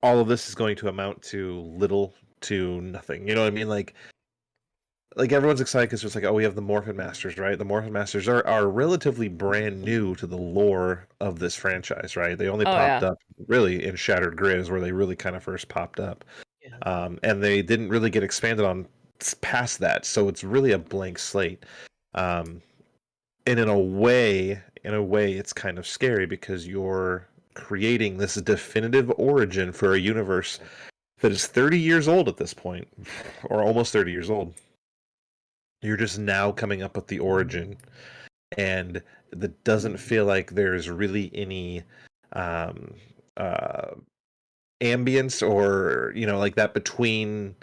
of this is going to amount to little to nothing. You know what I mean? Like everyone's excited because it's like, oh, we have the Morphin Masters, right? The Morphin Masters are relatively brand new to the lore of this franchise, right? They only popped up really in Shattered Grid is where they really kind of first popped up. Yeah. And they didn't really get expanded on past that, so it's really a blank slate. And in a way, it's kind of scary because you're creating this definitive origin for a universe that is 30 years old at this point, or almost 30 years old. You're just now coming up with the origin, and that doesn't feel like there's really any ambience or like that between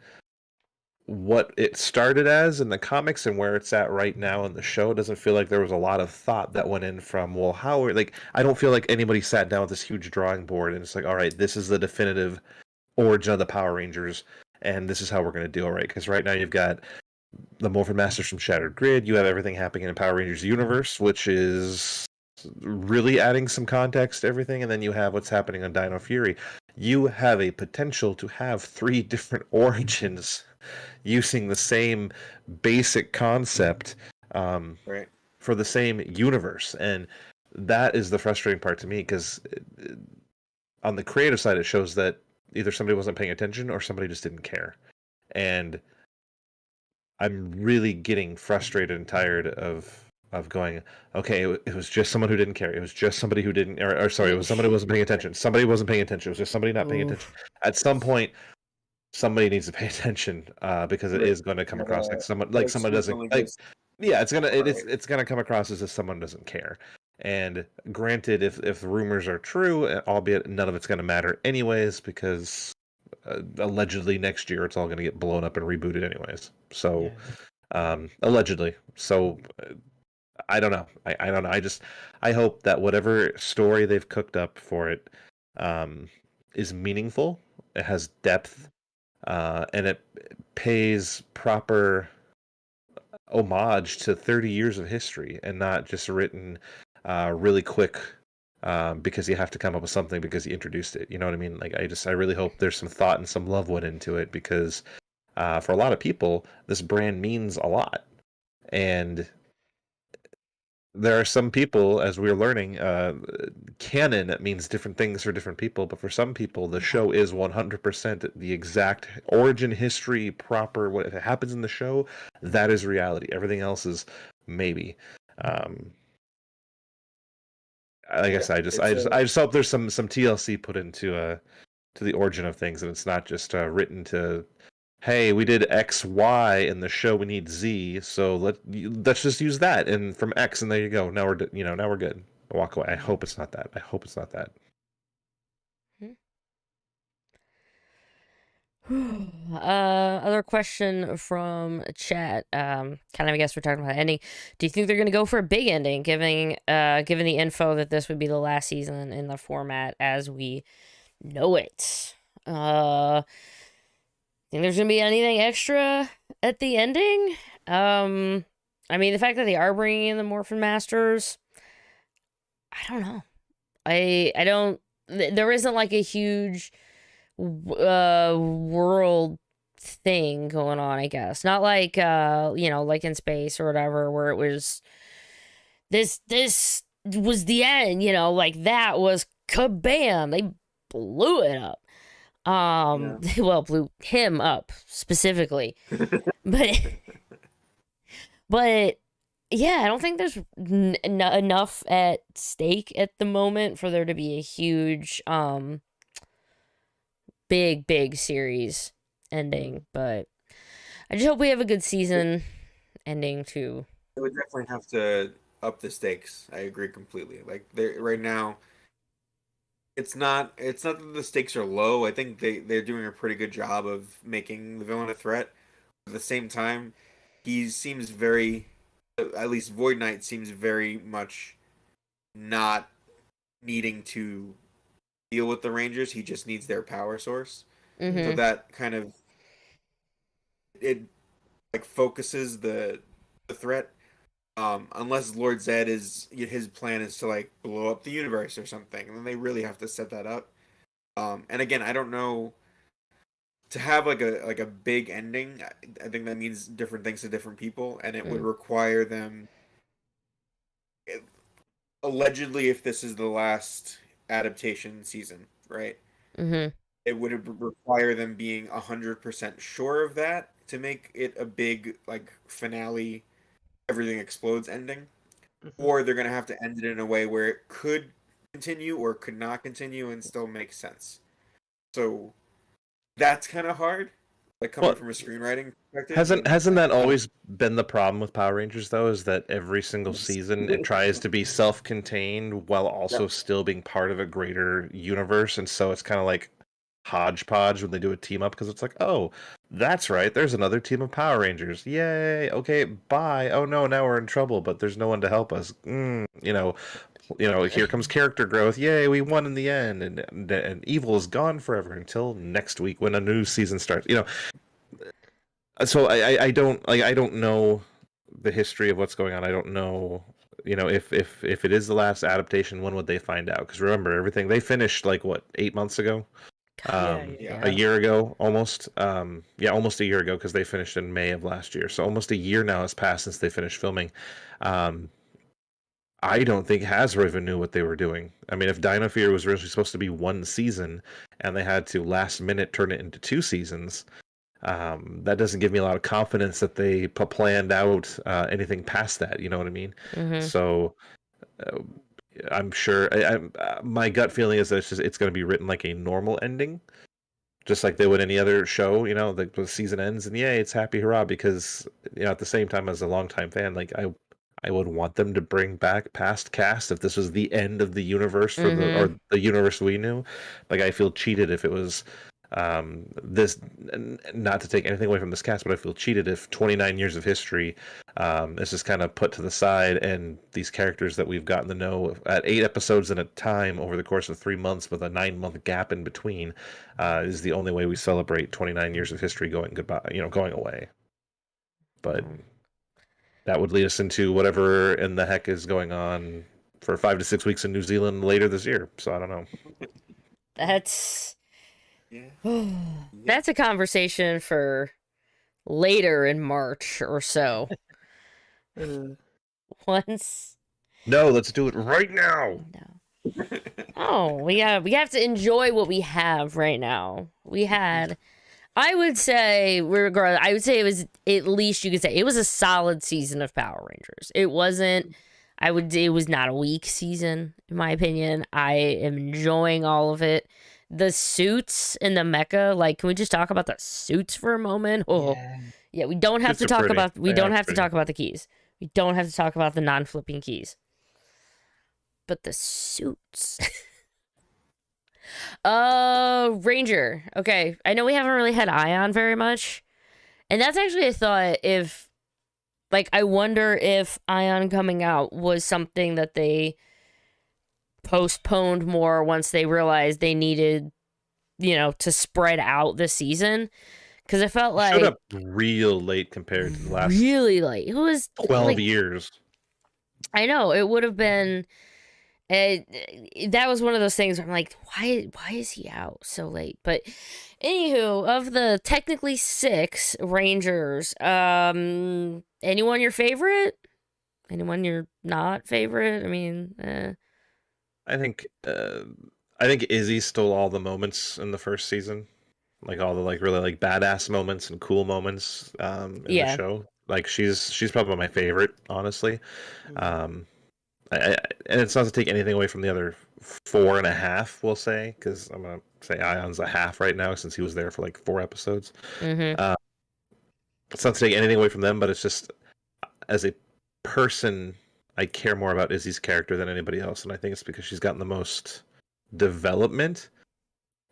what it started as in the comics and where it's at right now in the show. It doesn't feel like there was a lot of thought that went in from, well, how are, like, I don't feel like anybody sat down with this huge drawing board and it's like, all right, this is the definitive origin of the Power Rangers and this is how we're going to do it, right? Because right now you've got the Morphin Masters from Shattered Grid, you have everything happening in Power Rangers universe, which is really adding some context to everything, and then you have what's happening on Dino Fury. You have a potential to have 3 different origins using the same basic concept Right. for the same universe, and that is the frustrating part to me, because on the creative side, it shows that either somebody wasn't paying attention or somebody just didn't care. And I'm really getting frustrated and tired of going, okay, it was just someone who didn't care. It was just somebody who didn't, or sorry, it was somebody who wasn't paying attention. Somebody wasn't paying attention. It was just somebody not paying attention. At some point, somebody needs to pay attention, because it is going to come across like someone doesn't like. Yeah, it's gonna come across as if someone doesn't care. And granted, if rumors are true, albeit none of it's going to matter anyways, because allegedly next year it's all going to get blown up and rebooted anyways. So, allegedly. So, I don't know. I don't know. I hope that whatever story they've cooked up for it is meaningful. It has depth, and it pays proper homage to 30 years of history, and not just written really quick because you have to come up with something because you introduced it. You know what I mean? Like, I really hope there's some thought and some love went into it, because for a lot of people, this brand means a lot. And there are some people, as we're learning, canon means different things for different people, but for some people, the show is 100% the exact origin history, proper, what if it happens in the show, that is reality. Everything else is maybe. Like I said, I just hope there's some TLC put into to the origin of things, and it's not just written to, hey, we did X, Y in the show, we need Z, so let's just use that, and from X, and there you go. Now we're good. I walk away. I hope it's not that. Other question from chat. Kind of, I guess we're talking about ending. Do you think they're going to go for a big ending, given the info that this would be the last season in the format as we know it? Think there's going to be anything extra at the ending? I mean, the fact that they are bringing in the Morphin Masters, I don't know. I don't. There isn't like a huge world thing going on, I guess. Not like like in space or whatever, where it was this was the end, like that was kabam, they blew it up. Well, blew him up specifically. but yeah, I don't think there's enough at stake at the moment for there to be a huge big series ending, but I just hope we have a good season ending too. It would definitely have to up the stakes. I agree completely. Like, right now, it's not that the stakes are low. I think they're doing a pretty good job of making the villain a threat. At the same time, he seems very, at least Void Knight seems very much not needing to deal with the Rangers. He just needs their power source. Mm-hmm. So that kind of, it like focuses the threat. Unless Lord Zed his plan is to like blow up the universe or something, and then they really have to set that up. And again, I don't know, to have like a big ending. I think that means different things to different people, and it would require them. Allegedly, if this is the last adaptation season, right? Mm-hmm. It would require them being 100% sure of that to make it a big like finale, everything explodes ending, or they're gonna have to end it in a way where it could continue or could not continue and still make sense. So that's kind of hard, like coming from a screenwriting perspective. Hasn't that always been the problem with Power Rangers, though? Is that every single season it tries to be self-contained while also still being part of a greater universe, and so it's kind of like hodgepodge when they do a team up, because it's like, oh, that's right, there's another team of Power Rangers, yay, okay, bye, oh no, now we're in trouble, but there's no one to help us. Here comes character growth, yay, we won in the end, and evil is gone forever until next week when a new season starts. So I don't know the history of what's going on. I don't know, if it is the last adaptation, when would they find out? Because remember, everything they finished like what, 8 months ago. Yeah. A year ago, almost. Almost a year ago, because they finished in May of last year. So almost a year now has passed since they finished filming. I don't think Hasbro even knew what they were doing. I mean, if Dino Fury was originally supposed to be one season, and they had to last minute turn it into 2 seasons, that doesn't give me a lot of confidence that they planned out anything past that. You know what I mean? Mm-hmm. So I'm sure. My gut feeling is that it's going to be written like a normal ending, just like they would any other show. You know, the season ends and yay, it's happy hurrah. Because at the same time, as a longtime fan, like I would want them to bring back past cast if this was the end of the universe for the universe we knew. Like, I feel cheated if it was this, not to take anything away from this cast, but I feel cheated if 29 years of history is just kind of put to the side, and these characters that we've gotten to know at 8 episodes at a time over the course of 3 months with a 9-month gap in between is the only way we celebrate 29 years of history going goodbye, going away. But that would lead us into whatever in the heck is going on for 5 to 6 weeks in New Zealand later this year. So I don't know. That's Yeah. that's a conversation for later in March or so. Once. No, let's do it right now. No. Oh, we have to enjoy what we have right now. We had, I would say, regardless, I would say it was, at least you could say it was a solid season of Power Rangers. It wasn't, it was not a weak season, in my opinion. I am enjoying all of it. The suits and the mecha, like, can we just talk about the suits for a moment? Oh, yeah, we don't have Suits to are talk pretty. about, we They don't are have to pretty. talk about the keys. We don't have to talk about the non-flipping keys. But the suits. Ranger. Okay, I know we haven't really had Ion very much. And that's actually a thought. If, like, I wonder if Ion coming out was something that they postponed more once they realized they needed, to spread out the season. Because I felt like Showed up real late compared to the last really late. It was 12 like, years. I know it would have been. That was one of those things where I'm like, why is he out so late? But anywho, of the technically 6 Rangers, anyone your favorite? Anyone you're not favorite? I mean, I think Izzy stole all the moments in the first season, like all the really badass moments and cool moments in Yeah. the show. Like, she's probably my favorite, honestly. And it's not to take anything away from the other 4.5, we'll say, because I'm gonna say Ion's a half right now since he was there for like 4 episodes. Mm-hmm. It's not to take anything away from them, but it's just, as a person, I care more about Izzy's character than anybody else, and I think it's because she's gotten the most development.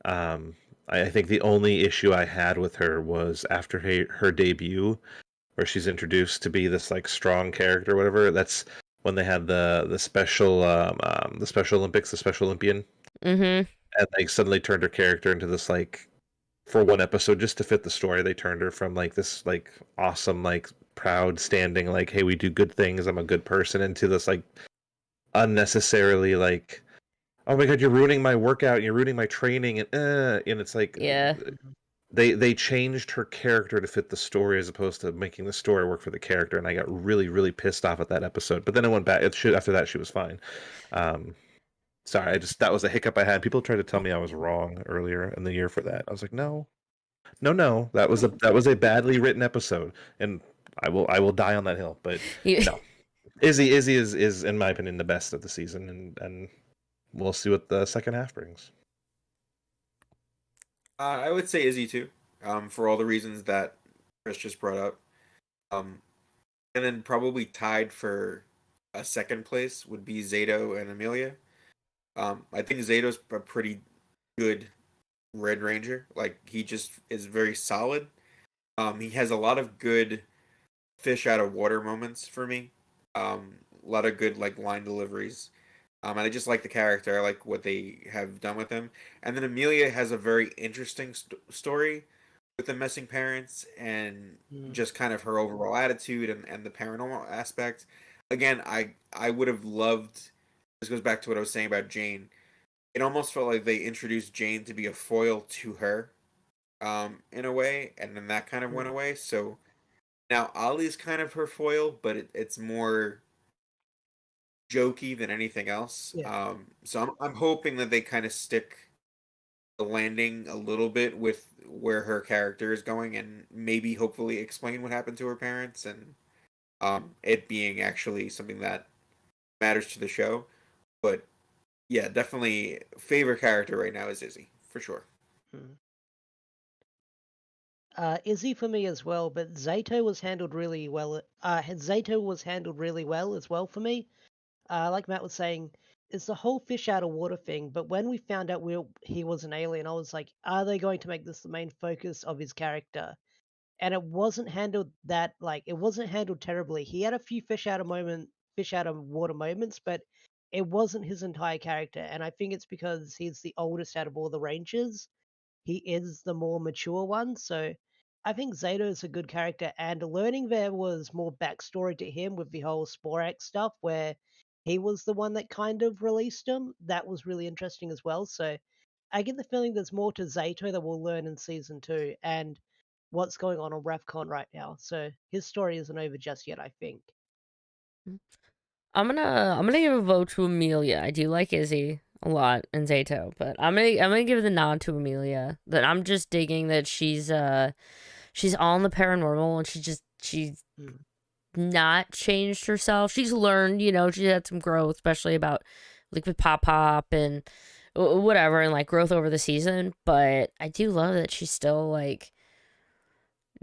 I think the only issue I had with her was after her debut, where she's introduced to be this like strong character or whatever. That's when they had the Special Olympics, the Special Olympian, Mm-hmm. and they suddenly turned her character into this, like, for one episode just to fit the story, they turned her from like this like awesome, like proud standing, like, hey, we do good things, I'm a good person, into this like unnecessarily like, oh my god, you're ruining my workout, you're ruining my training, and it's like, Yeah. they changed her character to fit the story as opposed to making the story work for the character, and I got really, really pissed off at that episode. But then it went back. After that, she was fine. Sorry, that was a hiccup I had. People tried to tell me I was wrong earlier in the year for that. I was like, no, that was a badly written episode, and I will die on that hill. But no, Izzy is in my opinion the best of the season, and we'll see what the second half brings. I would say Izzy too, for all the reasons that Chris just brought up. And then probably tied for a second place would be Zato and Amelia. I think Zato's a pretty good Red Ranger. Like, he just is very solid. He has a lot of good fish out of water moments for me. A lot of good like line deliveries. And I just like the character. I like what they have done with him. And then Amelia has a very interesting story with the missing parents and just kind of her overall attitude and the paranormal aspect. Again, I would have loved, this goes back to what I was saying about Jane. it almost felt like they introduced Jane to be a foil to her, in a way, and then that kind of went away. So now Ollie's kind of her foil, but it's more jokey than anything else. Yeah. So I'm hoping that they kind of stick the landing a little bit with where her character is going, and maybe hopefully explain what happened to her parents, and it being actually something that matters to the show. But yeah, definitely favorite character right now is Izzy for sure. Izzy for me as well, but Zato was handled really well. Zato was handled really well as well for me. Like Matt was saying, it's the whole fish out of water thing. But when we found out he was an alien, I was like, are they going to make this the main focus of his character? And it wasn't handled it wasn't handled terribly. He had a few fish out of water moments, but it wasn't his entire character. And I think it's because he's the oldest out of all the Rangers. He is the more mature one, so I think Zato is a good character, and learning there was more backstory to him with the whole Sporak stuff, where he was the one that kind of released him. That was really interesting as well. So I get the feeling there's more to Zato that we'll learn in season 2, and what's going on RefCon right now. So his story isn't over just yet, I think. I'm gonna give a vote to Amelia. I do like Izzy a lot and Zato, but I'm gonna give the nod to Amelia. That I'm just digging that she's all in the paranormal and she's not changed herself. She's learned, she had some growth, especially about like with Pop Pop and whatever, and like growth over the season. But I do love that she's still like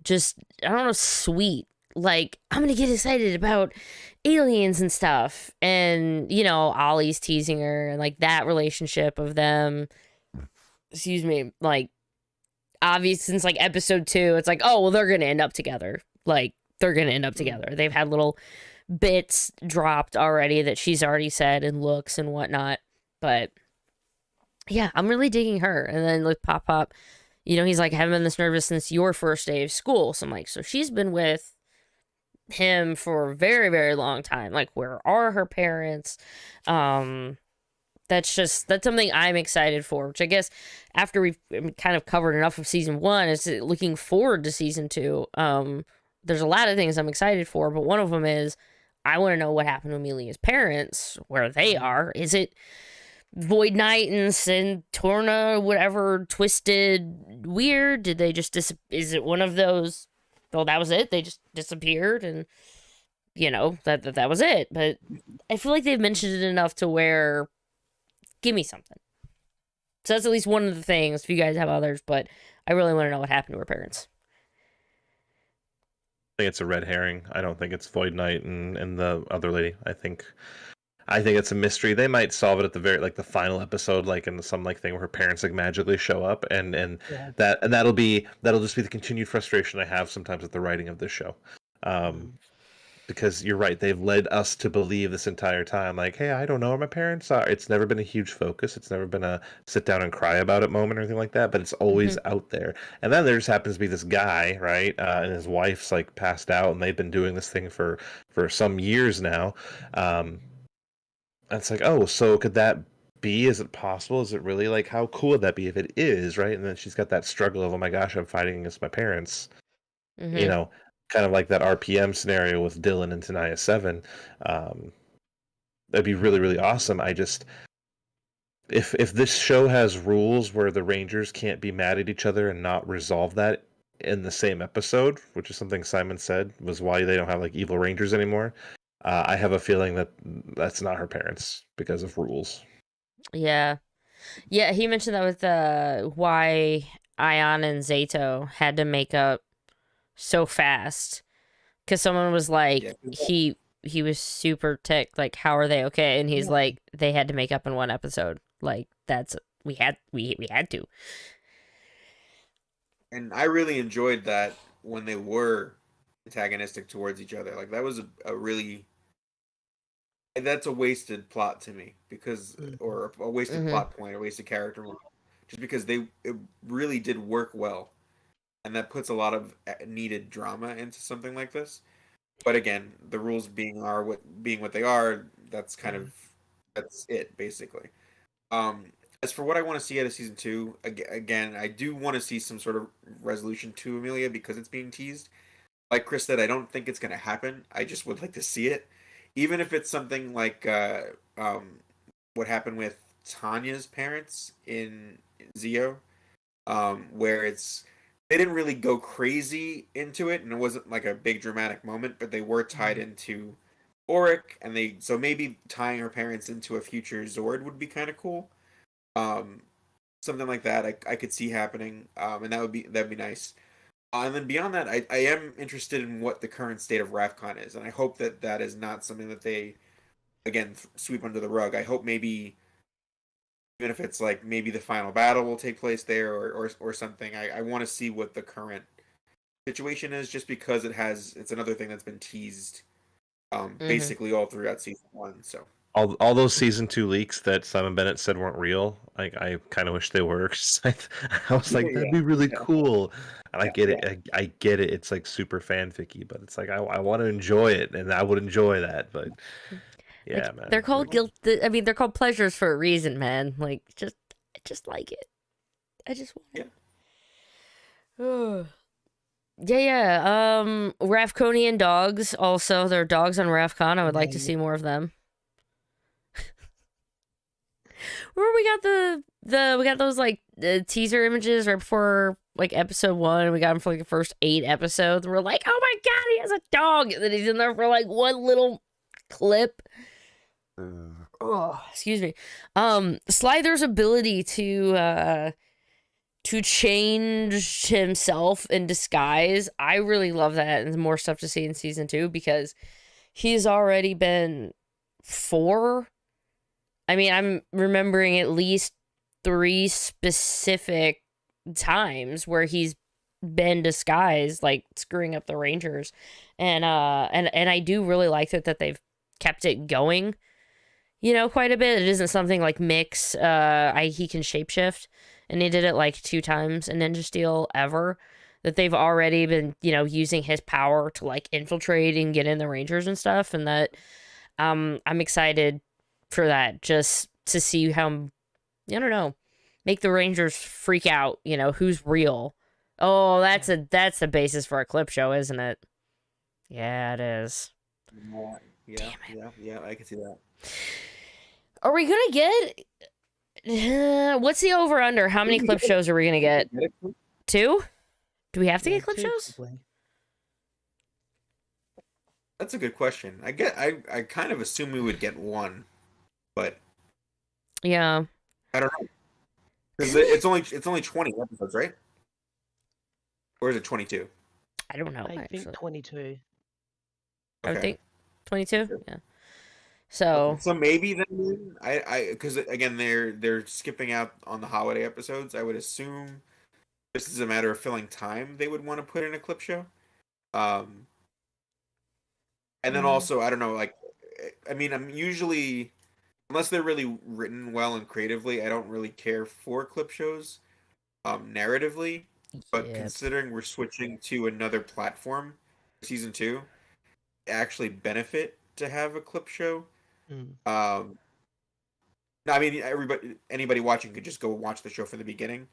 just, I don't know, sweet. Like, I'm gonna get excited about aliens and stuff. And, Ollie's teasing her and like that relationship of them, excuse me, like obvious since like episode 2, it's like, oh well, they're gonna end up together. Like, they're gonna end up together. They've had little bits dropped already that she's already said and looks and whatnot. But yeah, I'm really digging her. And then with Pop Pop, he's like, I haven't been this nervous since your first day of school. So I'm like, so she's been with him for a very, very long time. Like, where are her parents? That's something I'm excited for, which I guess after we've kind of covered enough of season 1 is looking forward to season 2. There's a lot of things I'm excited for, but one of them is I want to know what happened to Amelia's parents, where they are. Is it Void Knight and Centorna, whatever, twisted weird? Did they just is it one of those? Well, that was it. They just disappeared, and that was it. But I feel like they've mentioned it enough to where, give me something. So that's at least one of the things. If you guys have others, but I really want to know what happened to her parents. I think it's a red herring. I don't think it's Void Knight and the other lady. I think it's a mystery. They might solve it at the the final episode, like in some thing where her parents like magically show up, and Yeah. that'll just be the continued frustration I have sometimes with the writing of this show. Because you're right, they've led us to believe this entire time, like, hey, I don't know where my parents are. It's never been a huge focus. It's never been a sit down and cry about it moment or anything like that, but it's always out there. And then there just happens to be this guy, right? And his wife's like passed out, and they've been doing this thing for some years now. And it's like, oh, so could that be? Is it possible? Is it really? Like, how cool would that be if it is, right? And then she's got that struggle of, oh my gosh, I'm fighting against my parents. Kind of like that RPM scenario with Dylan and Tanaya 7. That'd be really, really awesome. I just, if this show has rules where the Rangers can't be mad at each other and not resolve that in the same episode, which is something Simon said was why they don't have like evil Rangers anymore, I have a feeling that that's not her parents because of rules. Yeah, he mentioned that with why Ion and Zato had to make up so fast, because someone was like, he was super ticked, like, how are they okay? And he's like, they had to make up in one episode. Like, that's we had to. And I really enjoyed that when they were antagonistic towards each other. Like, that was a really, that's a wasted plot to me, because or a wasted plot point, a wasted character moment, just because it really did work well, and that puts a lot of needed drama into something like this. But again, the rules being what they are, that's kind of that's it basically. as for what I want to see out of season 2, again, I do want to see some sort of resolution to Amelia because it's being teased. Like Chris said, I don't think it's going to happen. I just would like to see it, even if it's something like what happened with Tanya's parents in Zio, where they didn't really go crazy into it, and it wasn't like a big dramatic moment, but they were tied into Auric, and so maybe tying her parents into a future Zord would be kind of cool. Um, Something like that I could see happening, and that'd be nice. And then beyond that, I am interested in what the current state of Rafcon is, and I hope that that is not something that they again sweep under the rug. I hope maybe even if it's like maybe the final battle will take place there or something. I want to see what the current situation is, just because it's another thing that's been teased basically all throughout season 1. So All those season 2 leaks that Simon Bennett said weren't real, like I kind of wish they were. 'Cause I was like, that'd be really cool. And I get it. I get it. It's like super fanficky, but it's like I want to enjoy it, and I would enjoy that. But yeah, Like, man. they're called guilt. I mean, they're called pleasures for a reason, man. Like, I just like it. I just want it. Yeah. Rafconian dogs. Also, there are dogs on Rafcon. I would like to see more of them. Remember, we got those like teaser images right before like episode 1. We got him for like the first 8 episodes. And we're like, oh my god, he has a dog. And then he's in there for like one little clip. Oh, excuse me. Slider's ability to change himself in disguise. I really love that, and more stuff to see in season 2 because he's already been 4. I mean, I'm remembering at least 3 specific times where he's been disguised, like screwing up the Rangers, and I do really like that they've kept it going, quite a bit. It isn't something like Mix. He can shapeshift, and they did it like 2 times in Ninja Steel ever. That they've already been, using his power to like infiltrate and get in the Rangers and stuff, and that I'm excited for that, just to see how, I don't know, make the Rangers freak out, who's real. Oh, that's the basis for a clip show, isn't it? Yeah, it is. Yeah, I can see that. Are we gonna get what's the over under? How many clip shows are we gonna get? 2? Do we have to get clip shows? Probably. That's a good question. I kind of assume we would get 1, but Yeah. I don't know. Because it's only 20 episodes, right? Or is it 22? I don't know. I actually. think 22. I would Okay. think 22. Yeah. So Maybe then I because again they're skipping out on the holiday episodes. I would assume this is a matter of filling time. They would want to put in a clip show. And then also I don't know, like I mean I'm usually, unless they're really written well and creatively, I don't really care for clip shows narratively. But yeah. considering we're switching to another platform season 2, actually benefit to have a clip show. I mean, anybody watching could just go watch the show from the beginning,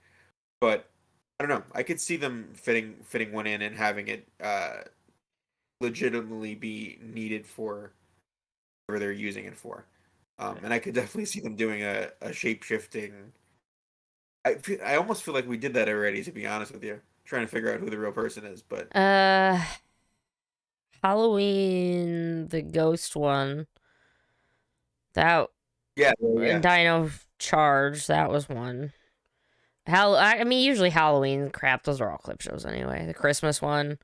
but I don't know. I could see them fitting one in and having it legitimately be needed for whatever they're using it for. And I could definitely see them doing a shape shifting. I almost feel like we did that already, to be honest with you, trying to figure out who the real person is. But Halloween, the ghost one. That yeah. Dino Charge, that was one. I mean, usually Halloween crap, those are all clip shows anyway. The Christmas one,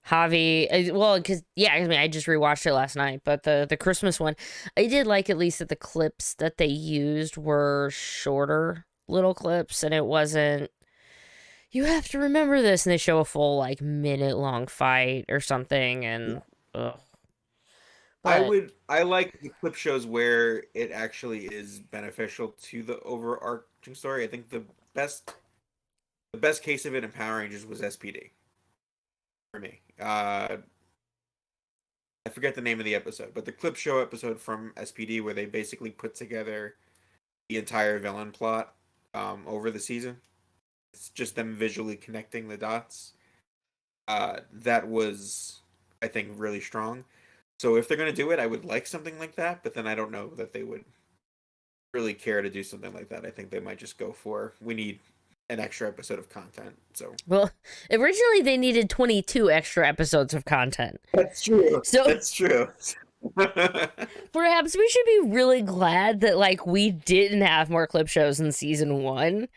Javi, well, because I mean, I just rewatched it last night, but the Christmas one, I did like at least that the clips that they used were shorter little clips, and it wasn't, you have to remember this, and they show a full like minute long fight or something, and ugh. But, I like the clip shows where it actually is beneficial to the overarching story. I think the best case of it in Power Rangers was SPD for me. I forget the name of the episode, but the clip show episode from SPD where they basically put together the entire villain plot over the season. It's just them visually connecting the dots. That was, I think, really strong. So if they're going to do it, I would like something like that, but then I don't know that they would really care to do something like that. I think they might just go for, we need an extra episode of content. So Well, originally they needed 22 extra episodes of content. that's true. So That's true. perhaps we should be really glad that like we didn't have more clip shows in season 1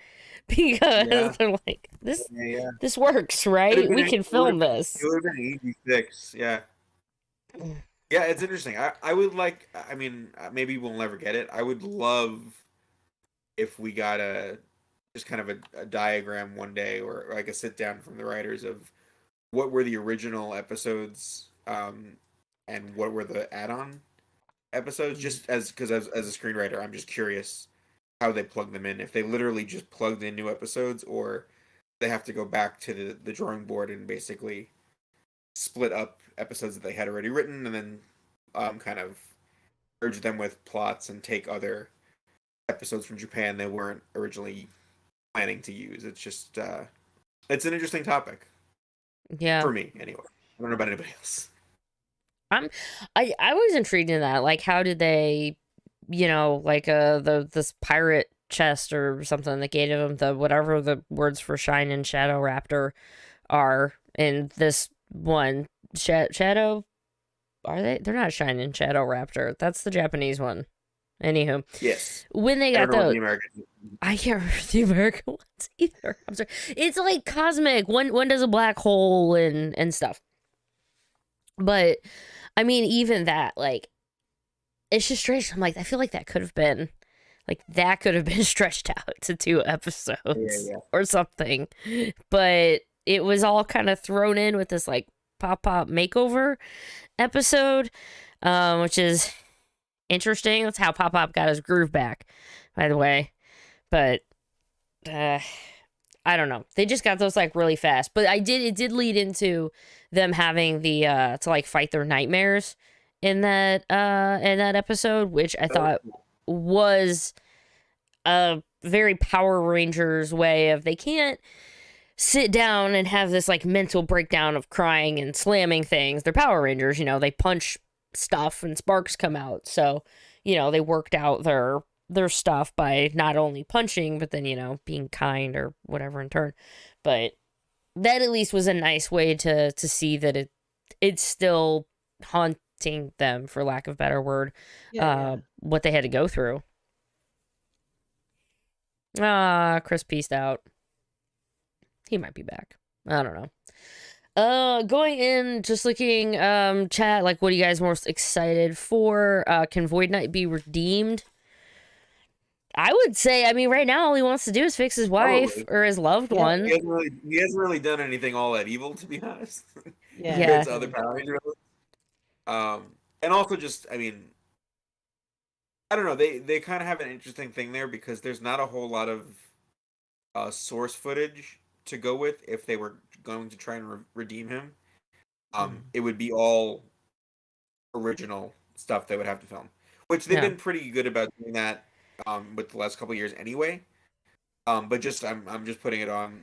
because Yeah. they're like this Yeah. this works, right? We can film this. It would have been easy fix. Yeah. Yeah, it's interesting. I would like, I mean, maybe we'll never get it. I would love if we got just kind of a diagram one day, or like a sit down from the writers of what were the original episodes, and what were the add-on episodes. Just because as a screenwriter, I'm just curious how they plug them in. If they literally just plugged in new episodes, or they have to go back to the drawing board and basically split up episodes that they had already written, and then kind of merge them with plots and take other episodes from Japan they weren't originally planning to use. It's just it's an interesting topic Yeah. for me anyway. I don't know about anybody else. I was intrigued in that. Like, how did they, like this pirate chest or something that gave him the whatever the words for shine and shadow raptor are in this one shadow. Are they? They're not shine and shadow raptor. That's the Japanese one. Anywho, Yes. when they I got don't know what those, the American. I can't remember the American ones either. I'm sorry. It's like cosmic. One does a black hole and stuff. But I mean, even that, like, it's just strange. I'm like, I feel like that could have been stretched out to 2 episodes or something. But it was all kind of thrown in with this like pop makeover episode, which is interesting. That's how Pop got his groove back, by the way. But I don't know. They just got those like really fast. But it did lead into them having the to like fight their nightmares in that episode, which I thought was a very Power Rangers way of they can't sit down and have this like mental breakdown of crying and slamming things. They're Power Rangers, they punch stuff and sparks come out. So, they worked out their stuff by not only punching, but then, being kind or whatever in turn. But that at least was a nice way to see that it's still haunting them, for lack of a better word, what they had to go through. Chris pieced out. He might be back. I don't know. Going in, just looking, chat, like, what are you guys most excited for? Can Void Knight be redeemed? I would say, I mean, right now, all he wants to do is fix his wife or his loved one. He hasn't really done anything all that evil, to be honest. Yeah. Compared to other Power Rangers. And also just, I mean, I don't know, they kind of have an interesting thing there because there's not a whole lot of source footage to go with if they were going to try and redeem him. It would be all original stuff they would have to film, which they've been pretty good about doing that with the last couple of years anyway. But just I'm just putting it on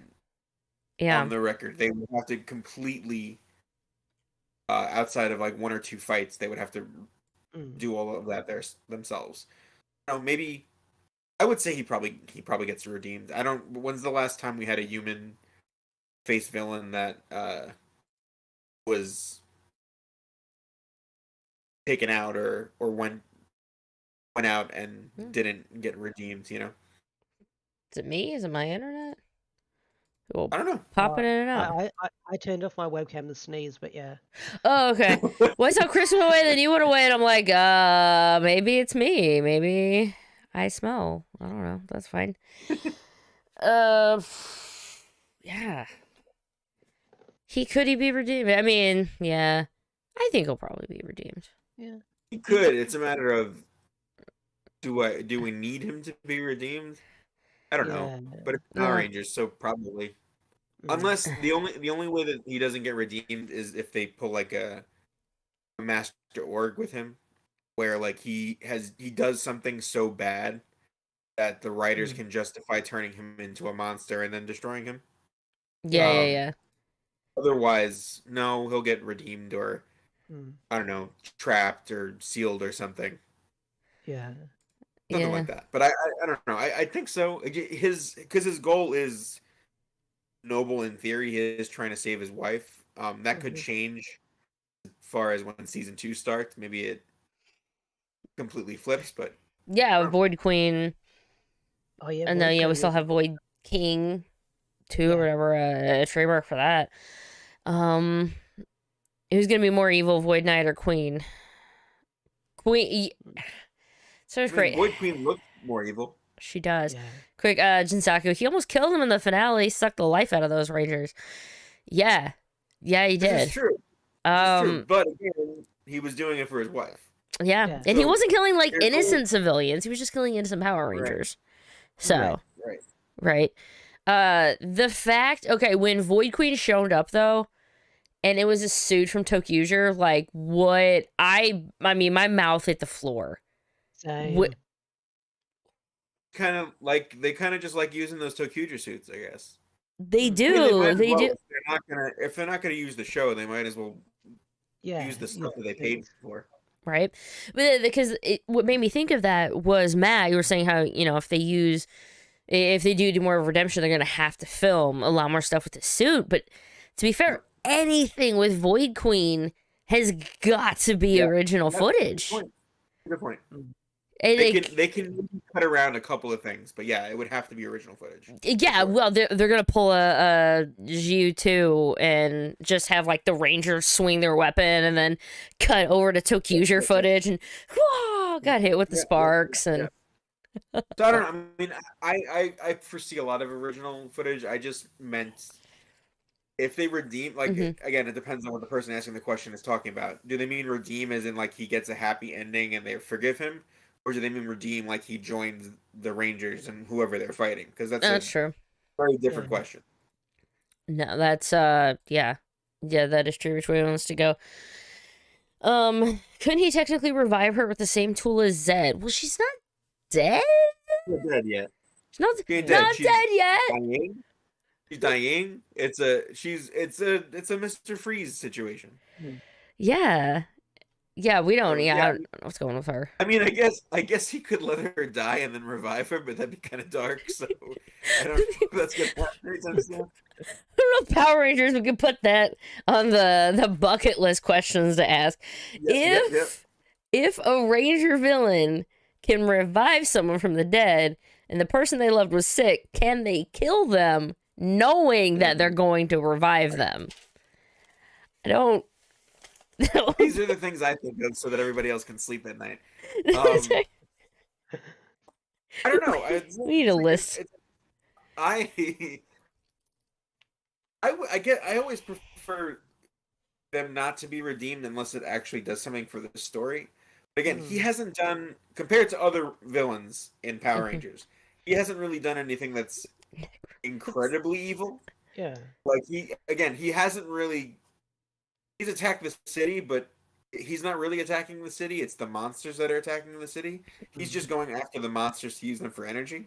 the record. They would have to completely outside of like 1 or 2 fights, they would have to do all of that themselves. Maybe I would say he probably gets redeemed. When's the last time we had a human face villain that was taken out or went out and didn't get redeemed, Is it me? Is it my internet? Well, I don't know. Popping in and out. I turned off my webcam to sneeze, but yeah. Oh, okay. Well, I saw Chris went away, then you went away, and I'm like, maybe it's me. Maybe I smell. I don't know. That's fine. Yeah. Could he be redeemed? I mean, yeah. I think he'll probably be redeemed. Yeah. He could. It's a matter of do we need him to be redeemed? I don't know. But it's Power Rangers, so probably. Unless the only way that he doesn't get redeemed is if they pull like a Master Org with him, where like he does something so bad that the writers can justify turning him into a monster and then destroying him. Yeah. Otherwise, no, he'll get redeemed or I don't know, trapped or sealed or something. Yeah. Something like that. But I don't know. I think so. Because his goal is noble in theory. He is trying to save his wife. That could change as far as when season 2 starts. Maybe it completely flips, but Yeah, Void Queen. Oh yeah. And Void then we Queen still is- have Void King too, or Yeah. whatever, a trademark for that. Who's gonna be more evil, Void Knight or Queen? Queen. So it's great. Void Queen looks more evil. She does. Yeah. Quick, Jinsaku. He almost killed him in the finale. He sucked the life out of those Rangers. Yeah, he This did. is true. This is true. But again, he was doing it for his wife. Yeah. And he wasn't killing like innocent civilians. He was just killing innocent Power Rangers. So, right. The fact, okay, when Void Queen showed up though, and it was a suit from Tokuger, like what I mean, my mouth hit the floor. Same. Kind of like they kind of just like using those Tokuger suits, I guess. They do. I mean, they well, do. If they're not gonna use the show, they might as well Yeah. use the stuff that they paid for. Right, but because what made me think of that was Matt. You were saying how if they do more redemption, they're gonna have to film a lot more stuff with the suit. But to be fair, anything with Void Queen has got to be original footage. Good point. And They can cut around a couple of things, but yeah, it would have to be original footage. Yeah, well, they're gonna pull a Jiu-2 and just have like the Rangers swing their weapon and then cut over to Tokuger footage and whoa, got hit with the sparks and. So I don't know. I mean, I foresee a lot of original footage. I just meant if they redeem, like again, it depends on what the person asking the question is talking about. Do they mean redeem as in like he gets a happy ending and they forgive him? Or do they mean redeem like he joins the Rangers and whoever they're fighting? Because that's true. Very different question. No, that's yeah, that is true. Which way he wants to go? Couldn't he technically revive her with the same tool as Zed? Well, she's not dead. She's not dead yet. She's not She's dead yet. Dying. She's dying. It's a Mr. Freeze situation. Yeah, we don't. So, I don't know what's going on with her. I mean, I guess he could let her die and then revive her, but that'd be kind of dark. So I don't know if that's gonna happen anytime soon. I don't know if Power Rangers we could put that on the bucket list questions to ask. If a Ranger villain can revive someone from the dead and the person they loved was sick, can they kill them knowing that they're going to revive them? I don't. These are the things I think of so that everybody else can sleep at night. I don't know. We need a list. I always prefer them not to be redeemed unless it actually does something for the story. But again, he hasn't done, compared to other villains in Power Rangers, he hasn't really done anything that's incredibly evil. Yeah. Like he hasn't really. He's attacked the city, but he's not really attacking the city. It's the monsters that are attacking the city. He's just going after the monsters to use them for energy.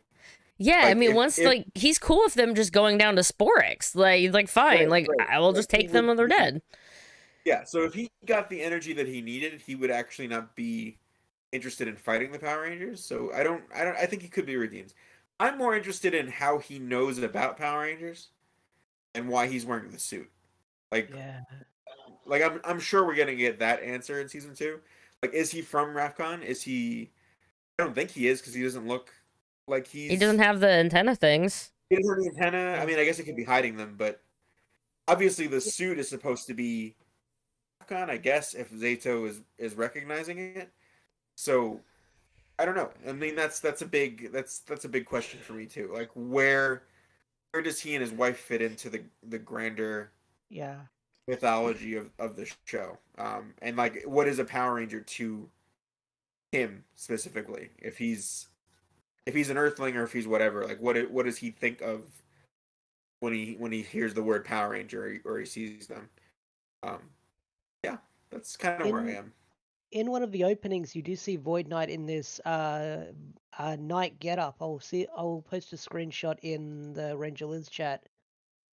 Yeah, like, I mean, he's cool with them just going down to Sporix. Like fine, I will just take them when they're dead. Yeah, so if he got the energy that he needed, he would actually not be interested in fighting the Power Rangers. So I think he could be redeemed. I'm more interested in how he knows about Power Rangers and why he's wearing the suit. Like I'm sure we're gonna get that answer in season 2. Like, is he from Rafcon? Is he? I don't think he is because he doesn't look like he's. He doesn't have the antenna things. He doesn't have the antenna. I mean, I guess he could be hiding them, but obviously the suit is supposed to be Rafcon. I guess if Zato is recognizing it. So I don't know. I mean, that's a big question for me too. Like, where does he and his wife fit into the grander mythology of the show? And like, what is a Power Ranger to him specifically? If he's an Earthling or if he's whatever, like what does he think of when he hears the word Power Ranger or he sees them? Yeah, that's kind of where I am. in one of the openings, you do see Void Knight in this night getup. I'll post a screenshot in the Ranger Liz chat.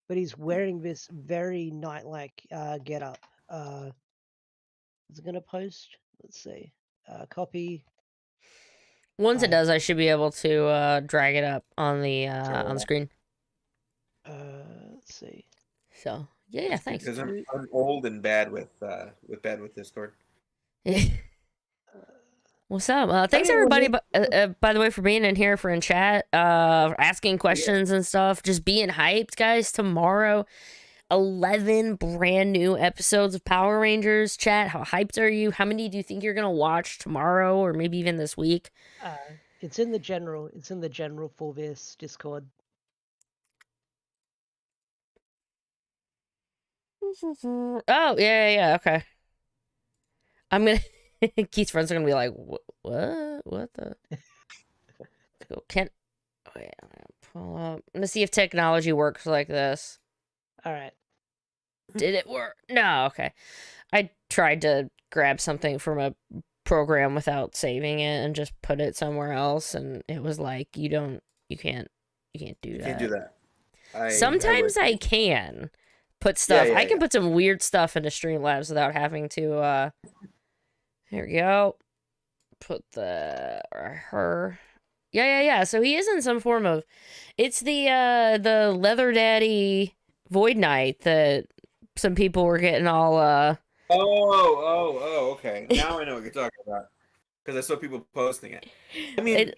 But he's wearing this very night-like getup. Is it gonna post? Let's see. Copy. Once it does, I should be able to drag it up on the screen. Let's see. So yeah, thanks. Because I'm old and bad with Discord. What's up? Thanks everybody, by the way, for being in here, for in chat, asking questions and stuff. Just being hyped, guys. Tomorrow, 11 brand new episodes of Power Rangers. Chat, how hyped are you? How many do you think you're gonna watch tomorrow, or maybe even this week? It's in the general. It's in the general for this Discord. Oh yeah, okay. I'm gonna. Keith's friends are gonna be like, what the? Let's go. Wait, I'm gonna pull up. I'm gonna see if technology works like this. All right. Did it work? No. Okay. I tried to grab something from a program without saving it and just put it somewhere else, and it was like, you can't do that. You can't do that. Sometimes I can put stuff. I can put some weird stuff into Streamlabs without having to. Here we go. Put her. Yeah. So he is in some form of. It's the Leather Daddy Void Knight that some people were getting all. Oh, okay. Now I know what you're talking about because I saw people posting it. I mean,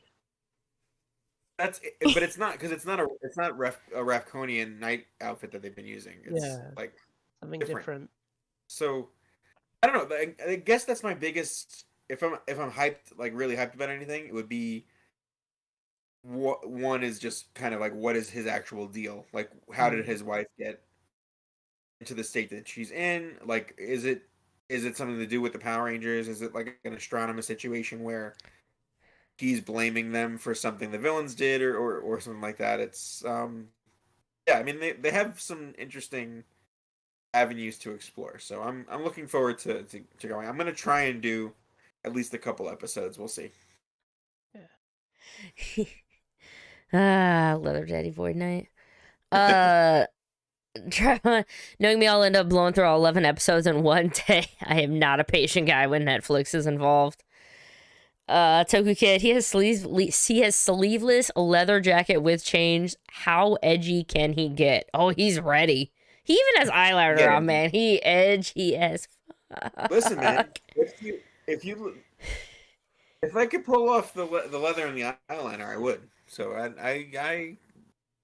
but it's not because it's not a Rafconian Knight outfit that they've been using. It's like something different. So. I don't know. I guess that's my biggest. If I'm hyped, like really hyped about anything, it would be. One is just kind of like, what is his actual deal? Like, how did his wife get into the state that she's in? Like, is it something to do with the Power Rangers? Is it like an astronomer situation where he's blaming them for something the villains did, or something like that? It's yeah. I mean, they have some interesting avenues to explore, so I'm looking forward to going. I'm gonna try and do at least a couple episodes. We'll see. Leather Daddy Void Knight. Knowing me, I'll end up blowing through all 11 episodes in one day. I am not a patient guy when Netflix is involved. Toku Kid, he has sleeveless leather jacket with chains. How edgy can he get? Oh, he's ready. He even has eyeliner on, man. He edgy as fuck. Listen, man. If I could pull off the leather and the eyeliner, I would. So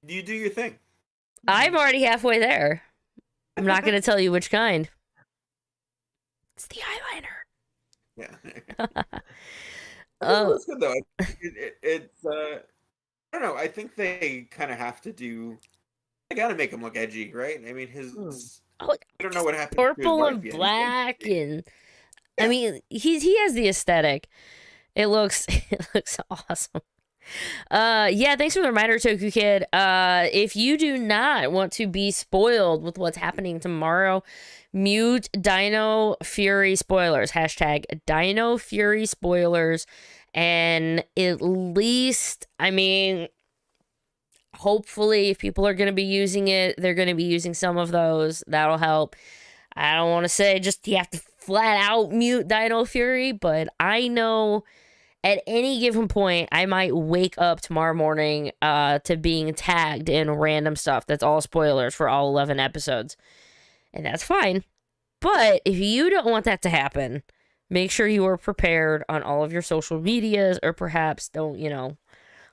you do your thing. I'm already halfway there. I'm not gonna tell you which kind. It's the eyeliner. Yeah. Oh, it's good though. It's I don't know. I think they kind of have to do. I gotta make him look edgy, right? I mean, I don't know what happened. Purple and black, and I mean, he has the aesthetic. It looks awesome. Yeah, thanks for the reminder, Toku Kid. If you do not want to be spoiled with what's happening tomorrow, mute Dino Fury spoilers. Hashtag Dino Fury spoilers. And at least, I mean, hopefully, if people are going to be using it, they're going to be using some of those. That'll help. I don't want to say just you have to flat out mute Dino Fury, but I know at any given point, I might wake up tomorrow morning to being tagged in random stuff that's all spoilers for all 11 episodes. And that's fine. But if you don't want that to happen, make sure you are prepared on all of your social medias, or perhaps don't,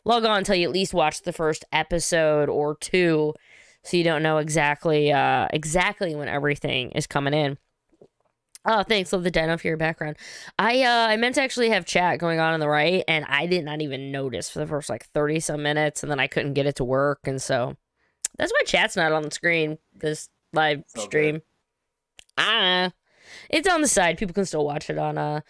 log on until you at least watch the first episode or two, so you don't know exactly when everything is coming in. Oh, thanks. Love the Dino Fury background. I meant to actually have chat going on the right, and I did not even notice for the first 30 some minutes, and then I couldn't get it to work, and so that's why chat's not on the screen this live stream. It's on the side. People can still watch it on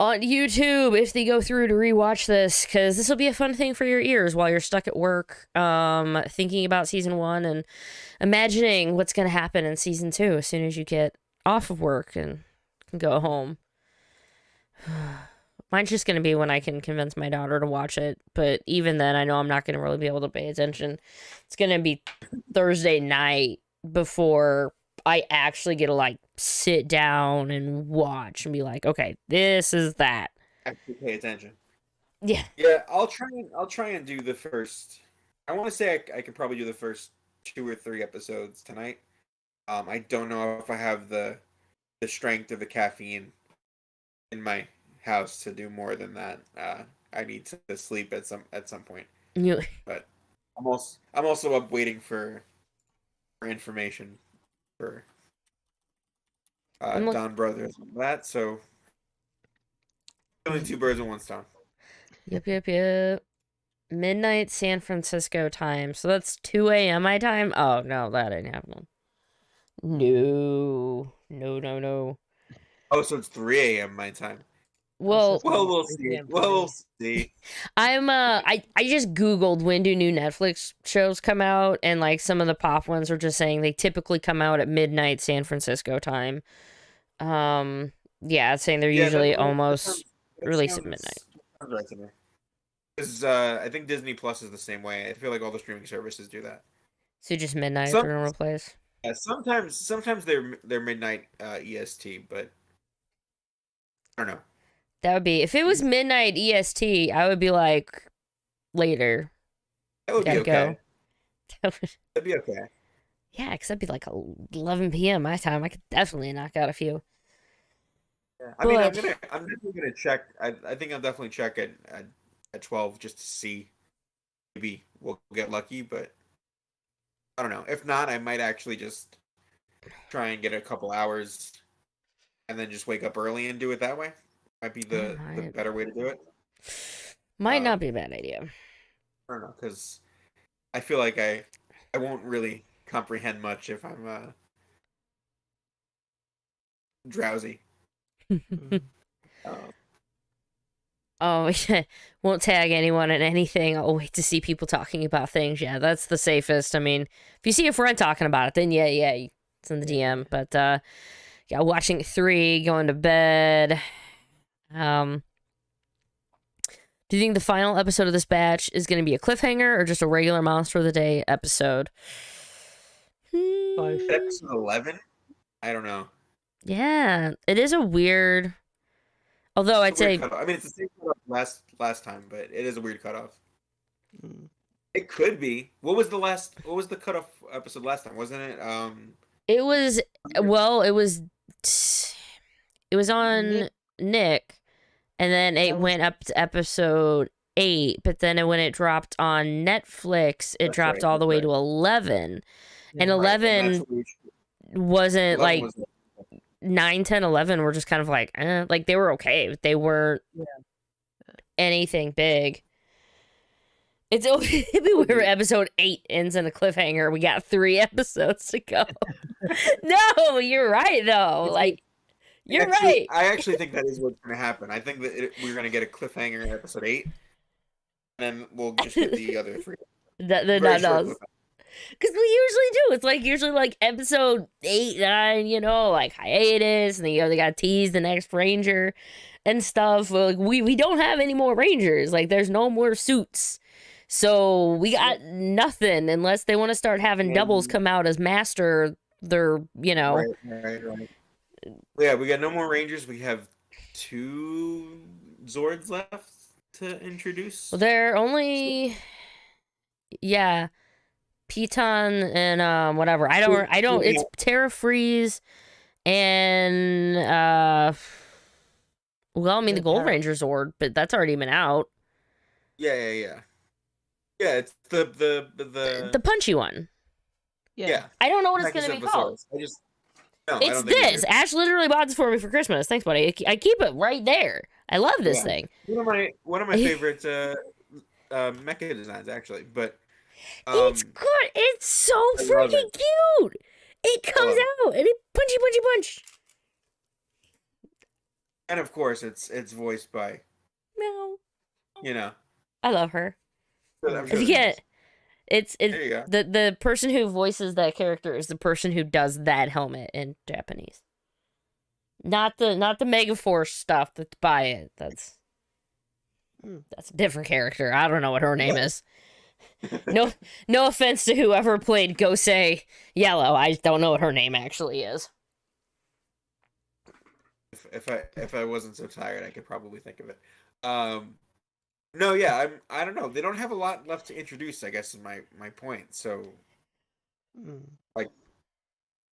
YouTube if they go through to rewatch this, because this will be a fun thing for your ears while you're stuck at work, thinking about season 1 and imagining what's going to happen in season 2 as soon as you get off of work and can go home. Mine's just going to be when I can convince my daughter to watch it. But even then, I know I'm not going to really be able to pay attention. It's going to be Thursday night before I actually get to, like, sit down and watch and be like, okay, this is that. Actually pay attention. Yeah. Yeah, I'll try and do the first. I want to say I could probably do the first 2 or 3 episodes tonight. I don't know if I have the strength of the caffeine in my house to do more than that. I need to sleep at some point. But I'm also up waiting for information for Don Brothers and that. So killing 2 birds with 1 stone. Yep. Midnight San Francisco time. So that's 2 a.m. my time? Oh, no, that ain't happening. No. Oh, so it's 3 a.m. my time. Well, we'll see. We'll see. I just Googled when do new Netflix shows come out, and like some of the pop ones are just saying they typically come out at midnight San Francisco time. Yeah, it's saying they're usually almost released at midnight. Sounds right to me. Because I think Disney Plus is the same way. I feel like all the streaming services do that. So just midnight for normal place. Yeah, sometimes they're midnight EST, but I don't know. That would be if it was midnight EST. I would be like later. That would be okay. That'd be okay. Yeah, because that'd be like 11 p.m. my time. I could definitely knock out a few. Yeah. I mean, I'm definitely gonna check. I think I'll definitely check at 12 just to see. Maybe we'll get lucky, but I don't know. If not, I might actually just try and get a couple hours, and then just wake up early and do it that way. Might be the better way to do it. Might not be a bad idea. I don't know, because I feel like I won't really comprehend much if I'm drowsy. Oh, yeah. Won't tag anyone in anything. I'll wait to see people talking about things. Yeah, that's the safest. I mean, if you see a friend talking about it, then yeah, it's in the DM. But yeah, watching 3, going to bed. Do you think the final episode of this batch is going to be a cliffhanger or just a regular Monster of the Day episode? Episode 11? I don't know. Yeah, it is a weird. Although I'd say, I mean, it's the same cutoff last time, but it is a weird cutoff. It could be. What was the cutoff episode last time? Wasn't it? It was. Well, it was on Nick, and then it went up to episode 8. But then when it dropped on Netflix, it dropped all the way to 11, and 11 wasn't 11 like. 9, 10, 11 were just kind of like, like they were okay. But they weren't anything big. It's where episode 8 ends in a cliffhanger. We got 3 episodes to go. No, you're right though. Like, you're right. I actually think that is what's going to happen. I think that we're going to get a cliffhanger in episode 8, and then we'll just get the other 3. That does. Because we usually do. It's like usually like episode 8, 9, like hiatus, and then they got to tease the next Ranger and stuff. Like we don't have any more Rangers. Like there's no more suits, so we got nothing unless they want to start having doubles come out as Master. They're Right. Yeah, we got no more Rangers. We have 2 Zords left to introduce. Well, they're only Piton and whatever. I don't it's Terra Freeze and well, I mean the Gold Ranger Zord, but that's already been out. Yeah. Yeah, it's the punchy one. Yeah. I don't know what it's gonna be called. It's this. Ash literally bought this for me for Christmas. Thanks, buddy. I keep it right there. I love this thing. One of my favorite mecha designs, actually, but. It's good. It's so freaking cute. It comes out and it punch. And of course, it's voiced by Meow. I love her. Sure if you get it's the person who voices that character is the person who does that helmet in Japanese. Not the Megaforce stuff that's by it. That's a different character. I don't know what her name is. No offense to whoever played Gosei Yellow. I just don't know what her name actually is. If I wasn't so tired, I could probably think of it. No, yeah, I don't know. They don't have a lot left to introduce, I guess is my point. So like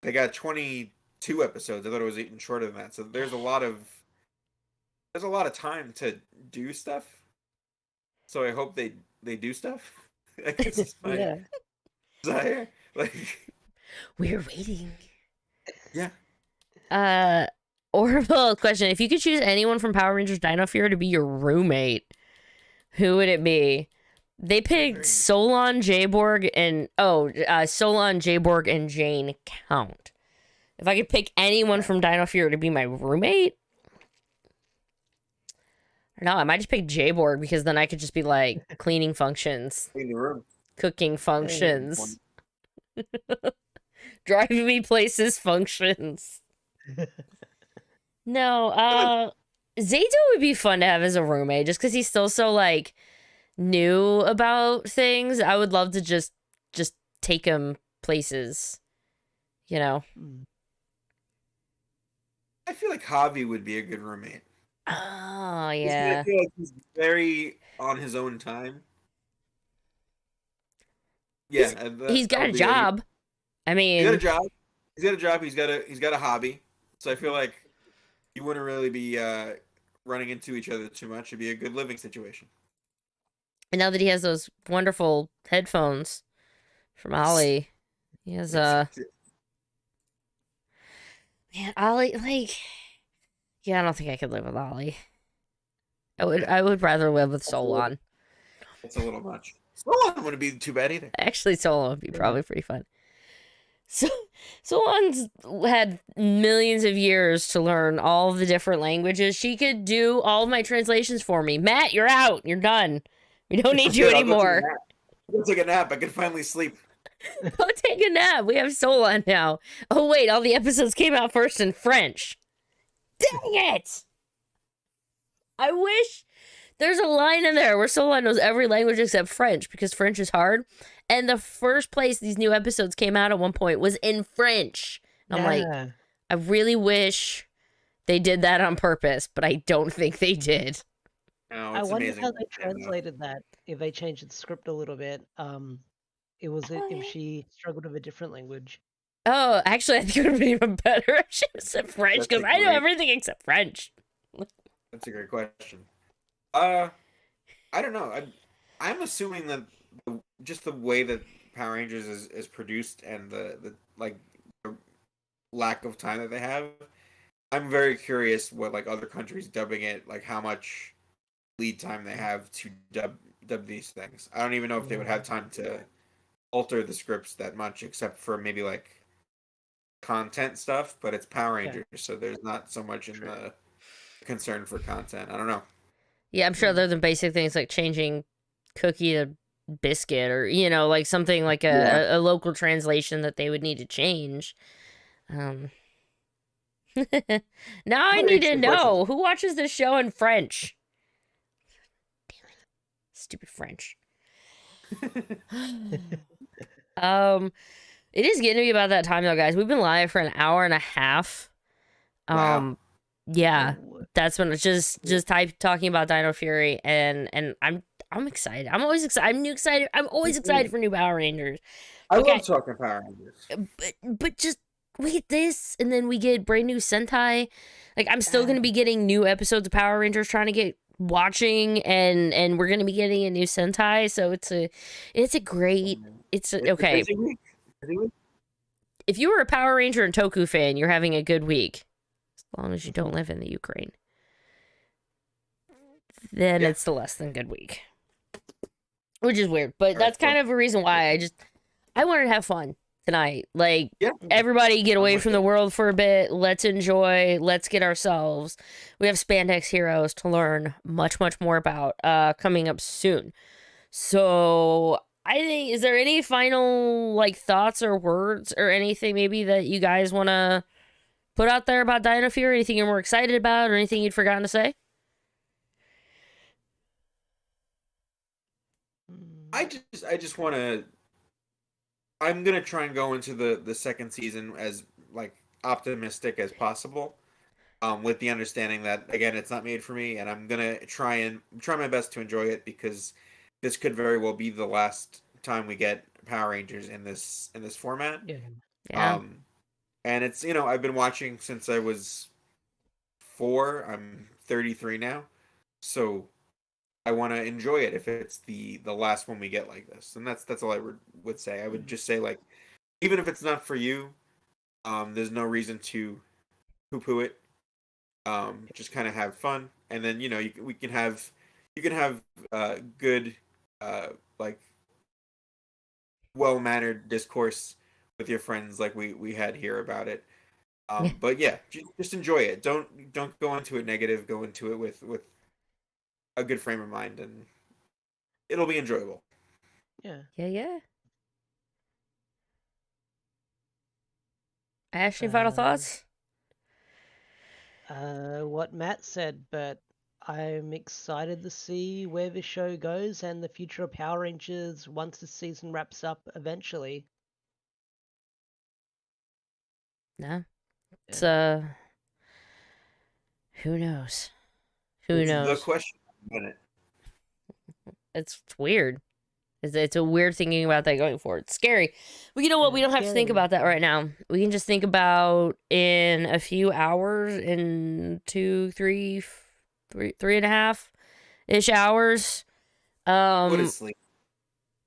they got 22 episodes. I thought it was even shorter than that. So there's a lot of time to do stuff. So I hope they do stuff. I guess it's my desire. Like we're waiting. Yeah. Orville question: if you could choose anyone from Power Rangers Dino Fury to be your roommate, who would it be? They picked Solon, Jayborg, and Solon, Jayborg, and Jane Count. If I could pick anyone from Dino Fury to be my roommate, no, I might just pick Jayborg because then I could just be like cleaning functions, Clean the room. cooking functions, driving me places functions. No, Zato would be fun to have as a roommate just because he's still so like new about things. I would love to just take him places, you know. I feel like Javi would be a good roommate. Oh yeah. I feel like he's very on his own time. Yeah, He's got a job. I mean, he's got a job. He's got a hobby. So I feel like you wouldn't really be running into each other too much. It'd be a good living situation. and now that he has those wonderful headphones from Ollie, he has man, Ollie, like, yeah, I don't think I could live with Ollie. I would rather live with Solon. It's a little much. Solon wouldn't be too bad either. Actually, Solon would be probably pretty fun. So Solon's had millions of years to learn all of the different languages. She could do all of my translations for me. Matt, you're out. You're done. We don't need you anymore. I'll take a nap. I can finally sleep. Go take a nap. We have Solon now. Oh, wait. All the episodes came out first in French. Dang it! I wish there's a line in there where Solon knows every language except French because French is hard. And the first place these new episodes came out at one point was in French. I'm like, I really wish they did that on purpose, but I don't think they did. No, I it's wonder amazing. how they translated that. If they changed the script a little bit, if she struggled with a different language. Oh, actually, I think it would have been even better if she said French because I know everything except French. That's a great question. I don't know. I'm assuming that just the way that Power Rangers is produced and the lack of time that they have, I'm very curious what like other countries dubbing it, like how much lead time they have to dub these things. I don't even know if they would have time to alter the scripts that much, except for maybe like content stuff. But it's Power Rangers, so there's not so much in the concern for content. I don't know. Yeah, I'm sure other than basic things like changing cookie to biscuit or, you know, like something like a local translation that they would need to change. Now I need to know who watches this show in French. Damn it. Stupid French. It is getting to be about that time though, guys. We've been live for an hour and a half. Wow. Yeah, that's when it's just talking about Dino Fury, and I'm excited. I'm always excited. I'm always excited for new Power Rangers. I love talking Power Rangers. But just we get this, and then we get brand new Sentai. Like I'm still gonna be getting new episodes of Power Rangers, trying to get watching, and we're gonna be getting a new Sentai. So it's okay. If you were a Power Ranger and Toku fan, you're having a good week. As long as you don't live in the Ukraine. Then it's the less than good week. Which is weird. But that's kind of a reason why I wanted to have fun tonight. Like, everybody get away from the world for a bit. Let's enjoy. Let's get ourselves. We have Spandex Heroes to learn much, much more about coming up soon. So, I think, is there any final, like, thoughts or words or anything maybe that you guys want to put out there about Dino Fury? Anything you're more excited about, or anything you'd forgotten to say? I just want to. I'm gonna try and go into the second season as like optimistic as possible, with the understanding that again it's not made for me, and I'm gonna try my best to enjoy it because this could very well be the last time we get Power Rangers in this format. Yeah. Yeah. And it's I've been watching since I was 4. I'm 33 now, so I want to enjoy it if it's the last one we get like this, and that's all I would say. I would just say like, even if it's not for you, there's no reason to poo-poo it. Just kind of have fun, and then you can have good like well-mannered discourse with your friends like we had here about it. But yeah, just enjoy it. Don't go into it negative. Go into it with a good frame of mind, and it'll be enjoyable. Yeah. Yeah. Ash, any final thoughts? What Matt said, but I'm excited to see where the show goes and the future of Power Rangers once the season wraps up eventually. No. It's Yeah. who knows? Who It's knows? the question of the minute. It's weird. It's a weird thinking about that going forward. It's scary. But you know what? We don't have to think Scary. about that right now. We can just think about in a few hours, in 2, 3, 3.5-ish hours. Go to sleep.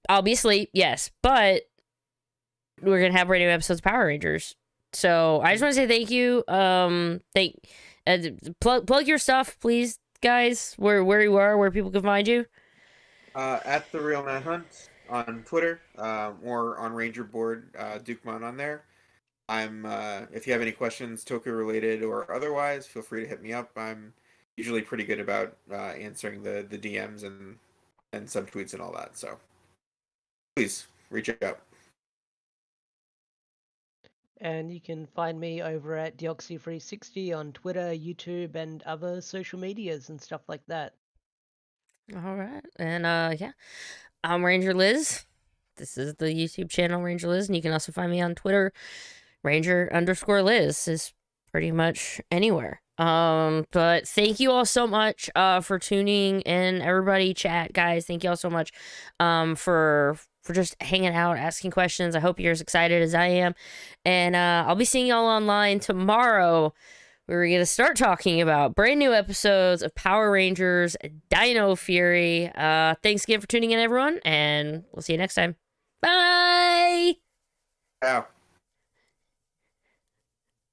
I'll be asleep, yes, but we're gonna have brand new episodes of Power Rangers. So I just want to say thank you. Plug your stuff, please, guys. Where you are, where people can find you. At the Real Manhunt on Twitter, or on Ranger Board, Dukemon on there. I'm if you have any questions Toku related or otherwise, feel free to hit me up. I'm usually pretty good about answering the DMs and subtweets and all that. So please reach out. And you can find me over at Deoxy360 on Twitter, YouTube, and other social medias and stuff like that. All right, and yeah, I'm Ranger Liz. This is the YouTube channel Ranger Liz, and you can also find me on Twitter, Ranger_Liz is pretty much anywhere. But thank you all so much for tuning in, everybody, chat, guys. Thank you all so much for just hanging out, asking questions. I hope you're as excited as I am, and I'll be seeing y'all online tomorrow. We're going to start talking about brand new episodes of Power Rangers Dino Fury. Thanks again for tuning in, everyone, and we'll see you next time. Bye! Ciao.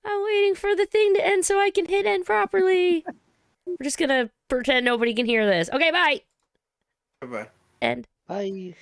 I'm waiting for the thing to end so I can hit end properly. We're just going to pretend nobody can hear this. Okay, bye! Bye-bye. End. Bye.